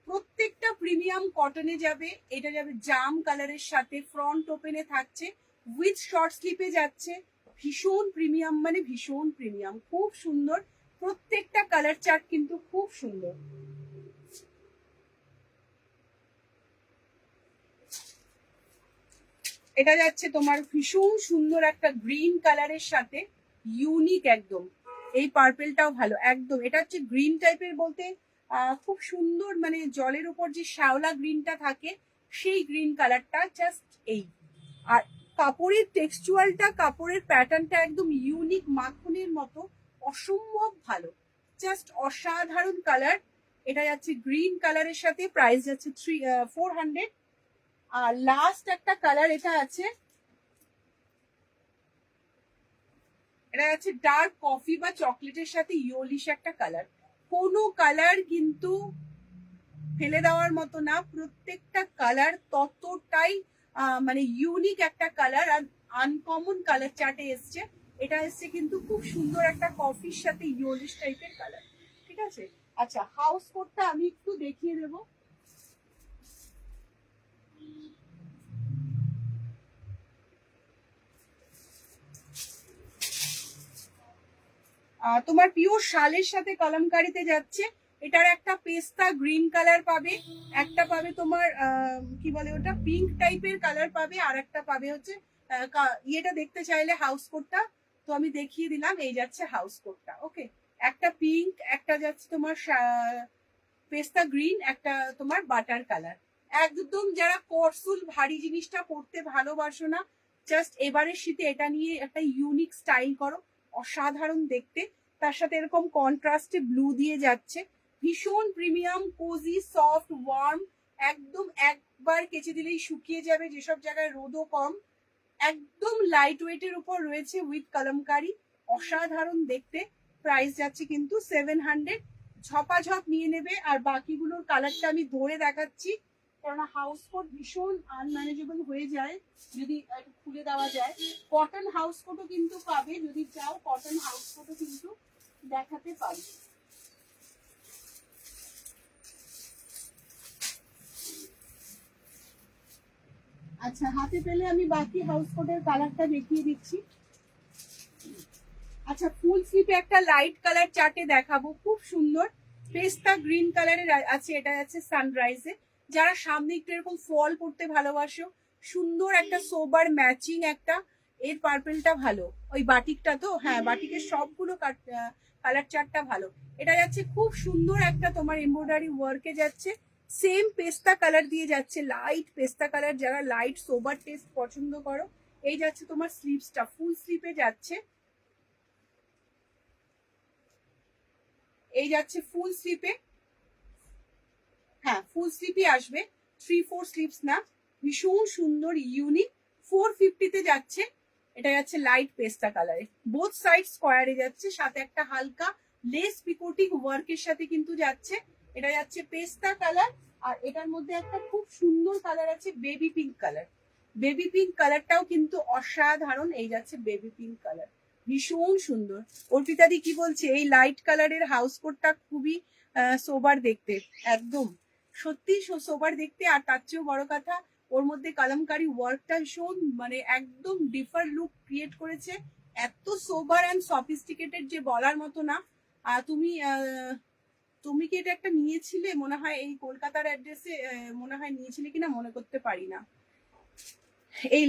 প্রত্যেকটা প্রিমিয়াম কটনে যাবে। এটা যাবে জাম কালারের সাথে, ফ্রন্ট ওপেনে থাকছে, উইথ শর্ট স্লিপে যাচ্ছে, ভীষণ প্রিমিয়াম, মানে ভীষণ প্রিমিয়াম, খুব সুন্দর। প্রত্যেকটা কালার চার্ট কিন্তু খুব সুন্দর। এটা যাচ্ছে তোমার ভীষণ সুন্দর একটা গ্রিন কালারের সাথে, ইউনিক একদম। এই পার্পেলটাও ভালো একদম, এটা হচ্ছে গ্রিন টাইপের বলতে খুব সুন্দর, মানে জলের উপর যে শ্যাওলা গ্রিনটা থাকে সেই গ্রিন কালারটা, জাস্ট এই। আর কাপড়ের টেক্সচুয়ালটা, কাপড়ের প্যাটার্নটা একদম ইউনিক, মাখনের মতো, অসম্ভব ভালো, জাস্ট অসাধারণ কালার। এটা যাচ্ছে গ্রিন কালারের সাথে, প্রাইস যাচ্ছে 400। আর লাস্ট একটা কালার এটা আছে, এটা আছে ডার্ক কফি বা চকলেটের সাথে ইয়োলিশ একটা কালার। কোনো কালার কিন্তু ফেলে দেওয়ার মতো না, প্রত্যেকটা কালার ততটাই মানে ইউনিক একটা কালার, আর আনকমন কালার চার্টে এসছে। এটা এসছে কিন্তু খুব সুন্দর একটা কফির সাথে ইয়োলিশ টাইপের কালার, ঠিক আছে। আচ্ছা, হাউস কোটটা আমি একটু দেখিয়ে দেবো। তোমার পিওর শালের সাথে কলমকারিতে যাচ্ছে। এটার একটা পেস্তা গ্রিন কালার পাবে, একটা পাবে তোমার কি বলে ওটা, পিঙ্ক টাইপের কালার পাবে, আর একটা পাবে হচ্ছে ইয়েটা দেখতে চাইলে হাউস কোটটা তো আমি দেখিয়ে দিলাম। এই যাচ্ছে হাউস কোটটা। ওকে, একটা পিঙ্ক, একটা যাচ্ছে তোমার পেস্তা গ্রিন, একটা তোমার বাটার কালার। একদম যারা করসুল ভারী জিনিসটা পরতে ভালোবাসো না, জাস্ট এবারের শীতে এটা নিয়ে একটা ইউনিক স্টাইল করো, অসাধারণ দেখতে। তার সাথে এরকম কন্ট্রাস্টে ব্লু দিয়ে যাচ্ছে, ভীষণ প্রিমিয়াম, কোজি, সফট, ওয়ার্ম, একদম একবার কেচে দিলেই শুকিয়ে যাবে, যেসব জায়গায় রোদও কম। একদম লাইট ওয়েটের উপর রয়েছে উইথ কলমকারি, অসাধারণ দেখতে। প্রাইস যাচ্ছে কিন্তু 700। ঝপাঝপ নিয়ে নেবে। আর বাকিগুলোর কালারটা আমি ধরে দেখাচ্ছি, কেননা হাউস কোট ভীষণ আনম্যানেজেবল হয়ে যায় যদি একটু খুলে দেওয়া যায়। কটন হাউস কোটও কিন্তু পাবে, যদি চাও কটন হাউস কোটও কিন্তু দেখাতে পারি। আচ্ছা, হাতে পেলে আমি বাকি হাউস কোটের কালারটা দেখিয়ে দিচ্ছি। আচ্ছা, ফুল স্লিপে একটা লাইট কালার চার্টে দেখাবো, খুব সুন্দর পেস্তা গ্রিন কালারের আছে। এটা আছে সানরাইজে। যারা সামনে একটু এরকম ফল পড়তে ভালোবাসো, সুন্দর একটা সোবার ম্যাচিং একটা, এর পার্পেলটা ভালো, ওই বাটিকটা তো, হ্যাঁ বাটিকের সবগুলো কালার চার্টটা ভালো। এটা যাচ্ছে খুব সুন্দর একটা তোমার এমব্রয়ডারি ওয়ার্কে যাচ্ছে, সেম পেস্তা কালার দিয়ে যাচ্ছে, লাইট পেস্তা কালার। যারা লাইট সোবার টেস্ট পছন্দ করো, এই যাচ্ছে তোমার স্লিভসটা, ফুল স্লিপে যাচ্ছে। এই যাচ্ছে ফুল স্লিপে, হ্যাঁ ফুল স্লিপই আসবে, 3/4 স্লিপস না। ভীষণ সুন্দর ইউনিক, 450-তে যাচ্ছে। এটা যাচ্ছে লাইট পেস্তা কালারে, বোথ সাইড স্কোয়ারে যাচ্ছে, সাথে একটা হালকা লেস পিকোটিং ওয়ার্কের সাথে কিন্তু যাচ্ছে। এটা যাচ্ছে পেস্তা কালার। আর এটার মধ্যে একটা খুব সুন্দর কালার আছে, baby pink colour. Baby pink কালারটাও কিন্তু অসাধারণ। এই যাচ্ছে বেবি পিঙ্ক কালার, ভীষণ সুন্দর। অর্পিতাদি কি বলছে, এই লাইট কালারের হাউস কোটটা খুবই সোবার দেখতে, একদম সত্যি সোবার দেখতে। আর তার চেয়েও বড় কথা, ওর মধ্যে কলমকারি ওয়ার্কটা ভীষণ মানে একদম ডিফার লুক ক্রিয়েট করেছে, এত সোবার অ্যান্ড সফিস্টিকেটেড যে বলার মতো না। তুমি তুমি কি এটা একটা নিয়েছিলে মনে হয় এই কলকাতার অ্যাড্রেসে, মনে হয় নিয়েছিলে কিনা মনে করতে পারি না। এই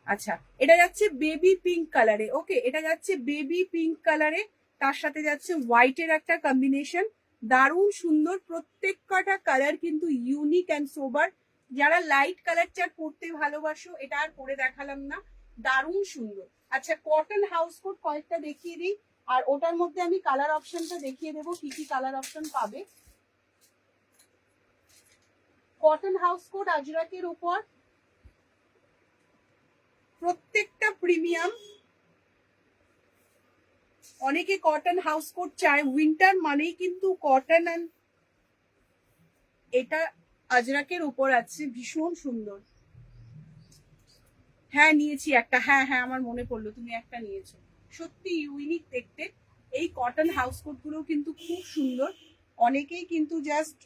আচ্ছা, এটা যাচ্ছে বেবি পিঙ্ক কালারে। ওকে, এটা যাচ্ছে বেবি পিঙ্ক কালারে, তার সাথে যাচ্ছে হোয়াইটের একটা কম্বিনেশন, দারুণ সুন্দর। প্রত্যেক কটা কালার কিন্তু ইউনিক অ্যান্ড সোবার। যারা লাইট কালার চার্ট পড়তে ভালোবাসো, এটা আর পরে দেখালাম না, দারুণ সুন্দর। আচ্ছা, কটন হাউস কোট কয়েকটা দেখিয়ে দিই, আর ওটার মধ্যে আমি কালার অপশনটা দেখিয়ে দেবো, কি কি কালার অপশন পাবে। কটন হাউস কোট আজরাকের উপর, প্রত্যেকটা প্রিমিয়াম। অনেকে কটন হাউস কোট চায়, উইন্টার মানেই কিন্তু কটন, অ্যান্ড এটা আজরাকের উপর আছে, ভীষণ সুন্দর। হ্যাঁ নিয়েছি একটা, হ্যাঁ হ্যাঁ আমার মনে পড়লো তুমি একটা নিয়েছো, সত্যি ইউনিক দেখতে। এই কটন হাউস কোট গুলো কিন্তু খুব সুন্দর। অনেকেই কিন্তু জাস্ট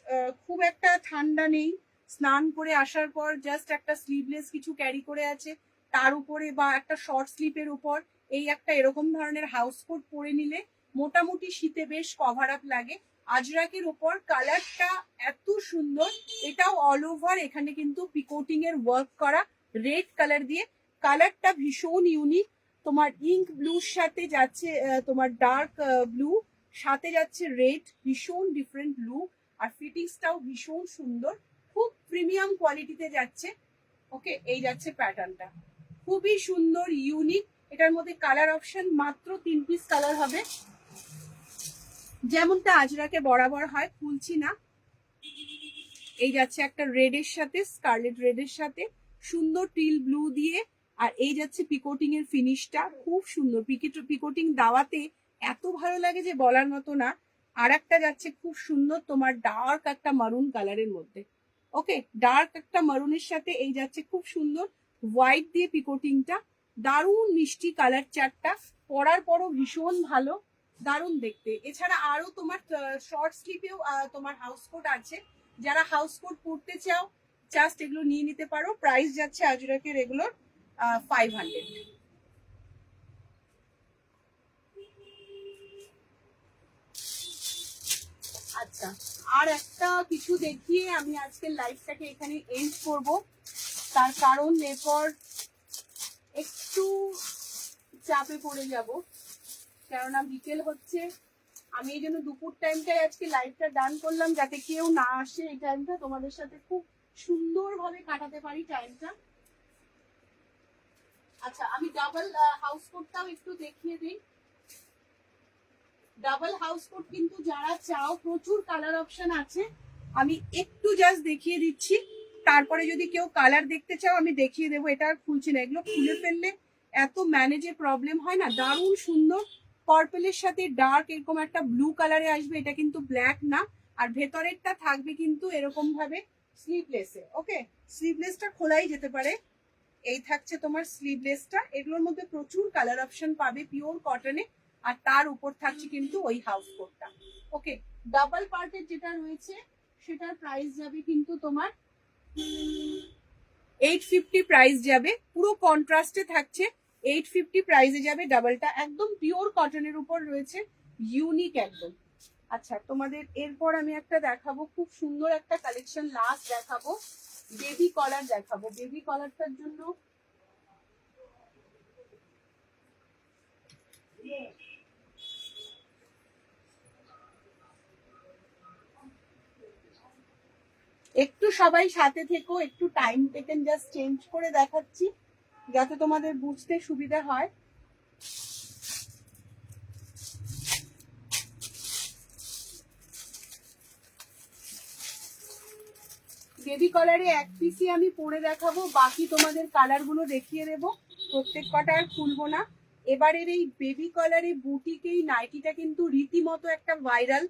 খুব একটা ঠান্ডা নেই, স্নান করে আসার পর জাস্ট একটা স্লিভলেস কিছু ক্যারি করে আছে, তার উপরে বা একটা শর্ট স্লিপের উপর এই একটা এরকম ধরনের হাউস কোট পরে নিলে মোটামুটি শীতে বেশ কভার আপ লাগে। আজরাকের উপর কালারটা এত সুন্দর, এটাও অল ওভার এখানে কিন্তু পিকোটিং এর ওয়ার্ক করা, রেড কালার দিয়ে। কালারটা ভীষণ ইউনিক, তোমার ইঙ্ক ব্লুর সাথে যাচ্ছে তোমার ডার্ক ব্লু, সাথে যাচ্ছে রেড, ভীষণ ডিফারেন্ট লুক। আর ফিটিংসটাও ভীষণ সুন্দর, খুব প্রিমিয়াম কোয়ালিটিতে যাচ্ছে। ওকে, এই যাচ্ছে প্যাটার্নটা, খুবই সুন্দর ইউনিক। এটার মধ্যে কালার অপশন মাত্র 3 পিস কালার হবে, যেমনটা আজরাকে বরাবর হয়, খুলছি না। এই যাচ্ছে একটা রেডের সাথে, স্কারলেট রেডের সাথে, সুন্দর টিল ব্লু দিয়ে। আর এই যাচ্ছে পিকোটিং এর ফিনিশটা, খুব সুন্দর পিকোটিং দেওয়াতে এত ভালো লাগে যে বলার মতো না। আর একটা যাচ্ছে খুব সুন্দর তোমার ডার্ক একটা মারুন কালারের মধ্যে। ওকে, ডার্ক একটা মারুনের সাথে এই যাচ্ছে খুব সুন্দর হোয়াইট দিয়ে পিকোটিংটা, দারুণ মিষ্টি কালার চারটা, পরার পরও ভীষণ ভালো। দারুণ দেখতে। এছাড়া আরো তোমার শর্ট স্লিপেও তোমার হাউস কোট আছে, যারা হাউস কোট পরতে চাও জাস্ট এগুলো নিয়ে নিতে পারো। প্রাইস যাচ্ছে আজরাকের এগুলোর 500। আচ্ছা, আর একটা কিছু দেখিয়ে আমি আজকের লাইভটাকে এখানে এন্ড করব, তার কারণ এরপর একটু চাপে পড়ে যাব, কেননা বিকেল হচ্ছে। আমি এই জন্য দুপুর টাইমটাই আজকে লাইভটা ডান করলাম, যাতে কেউ না আসে এই টাইমটা, তোমাদের সাথে খুব সুন্দরভাবে কাটাতে পারি টাইমটা। আচ্ছা, আমি ডাবল হাউস কোটটাও একটু দেখিয়ে দিই। ডাবল হাউস কোট কিন্তু যারা চাও, প্রচুর কালার অপশন আছে, আমি একটু জাস্ট দেখিয়ে দিচ্ছি। তারপরে যদি কেউ কালার দেখতে চাও আমি দেখিয়ে দেবো। এটা আর খুলছি না, এগুলো খুলে ফেললে এত ম্যানেজে প্রবলেম হয় না। দারুণ সুন্দর পার্পলের সাথে ডার্ক এরকম একটা ব্লু কালারে আসবে, এটা কিন্তু ব্ল্যাক না। আর ভেতরেরটা থাকবে কিন্তু এরকম ভাবে স্লিভলেসে। ওকে, স্লিভলেসটা খোলাই যেতে পারে। এই থাকছে তোমার স্লিভলেসটা, এগুলোর মধ্যে প্রচুর কালার অপশন পাবে পিওর কটনে। আর তার উপর থাকছে কিন্তু ওই হাউস কোটটা। ওকে, ডাবল পার্টের যেটা রয়েছে সেটার প্রাইস যাবে কিন্তু তোমার 850 প্রাইস যাবে, পুরো কন্ট্রাস্টে থাকছে। 850 প্রাইসে যাবে ডাবলটা, একদম পিওর কটনের উপর রয়েছে, ইউনিক একদম। আচ্ছা, তোমাদের এরপর আমি একটা দেখাবো, খুব সুন্দর একটা কালেকশন লাস্ট দেখাবো, বেবি কলার দেখাবো। বেবি কলারটার জন্য একটু সবাই সাথে থেকো, একটু টাইম টেকেন, জাস্ট চেঞ্জ করে দেখাচ্ছি যাতে তোমাদের বুঝতে সুবিধা হয়। বেবি কলারে এক পিসি আমি পরে দেখাবো, বাকি তোমাদের কালার গুলো দেখিয়ে দেবো, প্রত্যেক কটা আর খুলবো না। এবারের এই বেবি কলারে বুটিকেই নাইটিটা কিন্তু রীতিমতো একটা ভাইরাল,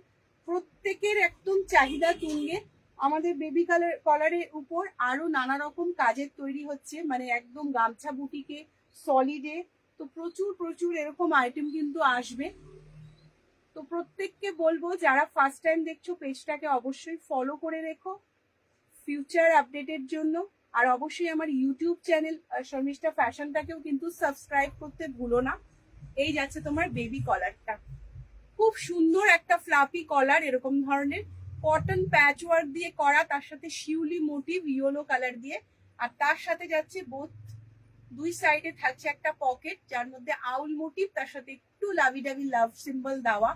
প্রত্যেকের একদম চাহিদা তুঙ্গে। আমাদের বেবি কলারের উপর আরো নানা রকম কাজের তৈরি হচ্ছে, মানে একদম গামছা বুটিকে সলিডে, তো প্রচুর প্রচুর এরকম আইটেম কিন্তু আসবে। তো প্রত্যেককে বলবো যারা ফার্স্ট টাইম দেখছো পেজটাকে অবশ্যই ফলো করে রেখো ফিউচার আপডেটের জন্য। আর অবশ্যই আমার ইউটিউব চ্যানেল শর্মিষ্ঠা ফ্যাশনটাকেও কিন্তু সাবস্ক্রাইব করতে ভুলো না। এই যাচ্ছে তোমার বেবি কলারটা, খুব সুন্দর একটা ফ্লাফি কলার, এরকম ধরনের কটন প্যাচ ওয়ার্ক দিয়ে করা, তার সাথে শিউলি মোটিভ ইয়েলো কালার দিয়ে। আর তার সাথে যাচ্ছে বোথ দুই সাইডে থাকছে একটা পকেট, যার মধ্যে আউল মোটিভ, তার সাথে একটু লাভি ডাভি লাভ সিম্বল দেওয়া।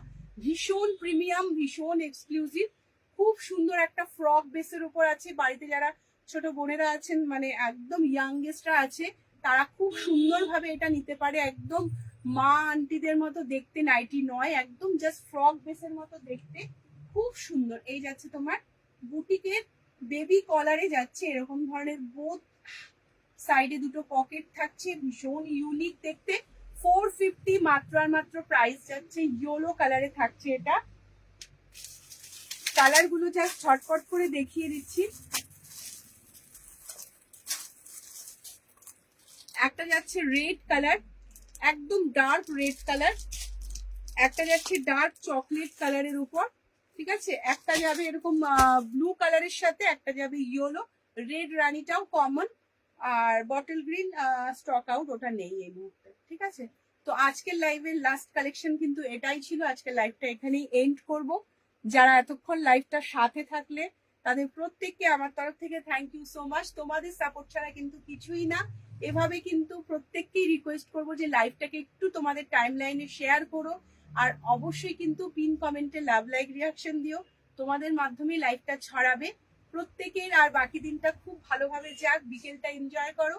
ভীষণ প্রিমিয়াম, ভীষণ এক্সক্লুসিভ, খুব সুন্দর একটা ফ্রক বেসের উপর আছে। বাড়িতে যারা ছোট বোনেরা আছেন, মানে একদম ইয়াংগেস্টরা আছে, তারা খুব সুন্দরভাবে এটা নিতে পারে। একদম মা আন্টিদের মতো দেখতে নাইটি নয়, একদম জাস্ট ফ্রক বেসের মতো দেখতে, খুব সুন্দর। এই যাচ্ছে তোমার বুটিকের বেবি কলারে যাচ্ছে এরকম ধরনের বোথ সাইডে দুটো পকেট থাকছে, ভীষণ ইউনিক দেখতে। 450 মাত্র আর মাত্র প্রাইস যাচ্ছে। ইয়েলো কালারে থাকছে এটা, কালার গুলো জাস্ট ছটপট করে দেখিয়ে দিচ্ছি। একটা যাচ্ছে রেড কালার, একদম ডার্ক রেড কালার, একটা যাচ্ছে ডার্ক চকলেট কালারের উপর, ঠিক আছে, একটা যাবে এরকম ব্লু কালারের সাথে, একটা যাবে ইয়েলো, রেড রানিটাও কমন, আর বটল গ্রিন স্টক আউট, ওটা নেই এই মুহূর্তে, ঠিক আছে। তো আজকের লাইভের লাস্ট কালেকশন কিন্তু এটাই ছিল। আজকের লাইভটা এখানেই এন্ড করব। যারা এতক্ষণ লাইভটার সাথে থাকলে তাদের প্রত্যেককে আমার তরফ থেকে থ্যাংক ইউ সো মাচ। তোমাদের সাপোর্ট ছাড়া কিন্তু কিছুই না। এভাবে কিন্তু প্রত্যেককেই রিকোয়েস্ট করবো যে লাইভটাকে একটু তোমাদের টাইম লাইনে শেয়ার করো, আর অবশ্যই কিন্তু পিন কমেন্টে লাভ লাইক রিয়াকশন দিও, তোমাদের মাধ্যমে লাইভটা ছড়াবে প্রত্যেকের। আর বাকি দিনটা খুব ভালোভাবে যাক, বিকেলটা এনজয় করো।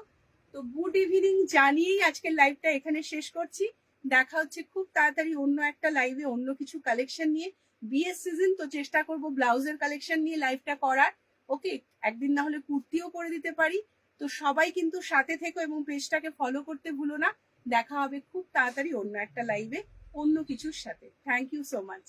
তো গুড ইভিনিং জানিয়েই আজকের লাইভটা এখানে শেষ করছি। দেখা হচ্ছে খুব তাড়াতাড়ি অন্য একটা লাইভে অন্য কিছু কালেকশন নিয়ে। বিয়ের সিজন তো চেষ্টা করব ব্লাউজের কালেকশন নিয়ে লাইভটা করার। ওকে, একদিন না হলে কুর্তিও করে দিতে পারি। তো সবাই কিন্তু সাথে থেকো এবং পেজটাকে ফলো করতে ভুলো না। দেখা হবে খুব তাড়াতাড়ি অন্য একটা লাইভে অন্য কিছুর সাথে। Thank you so much.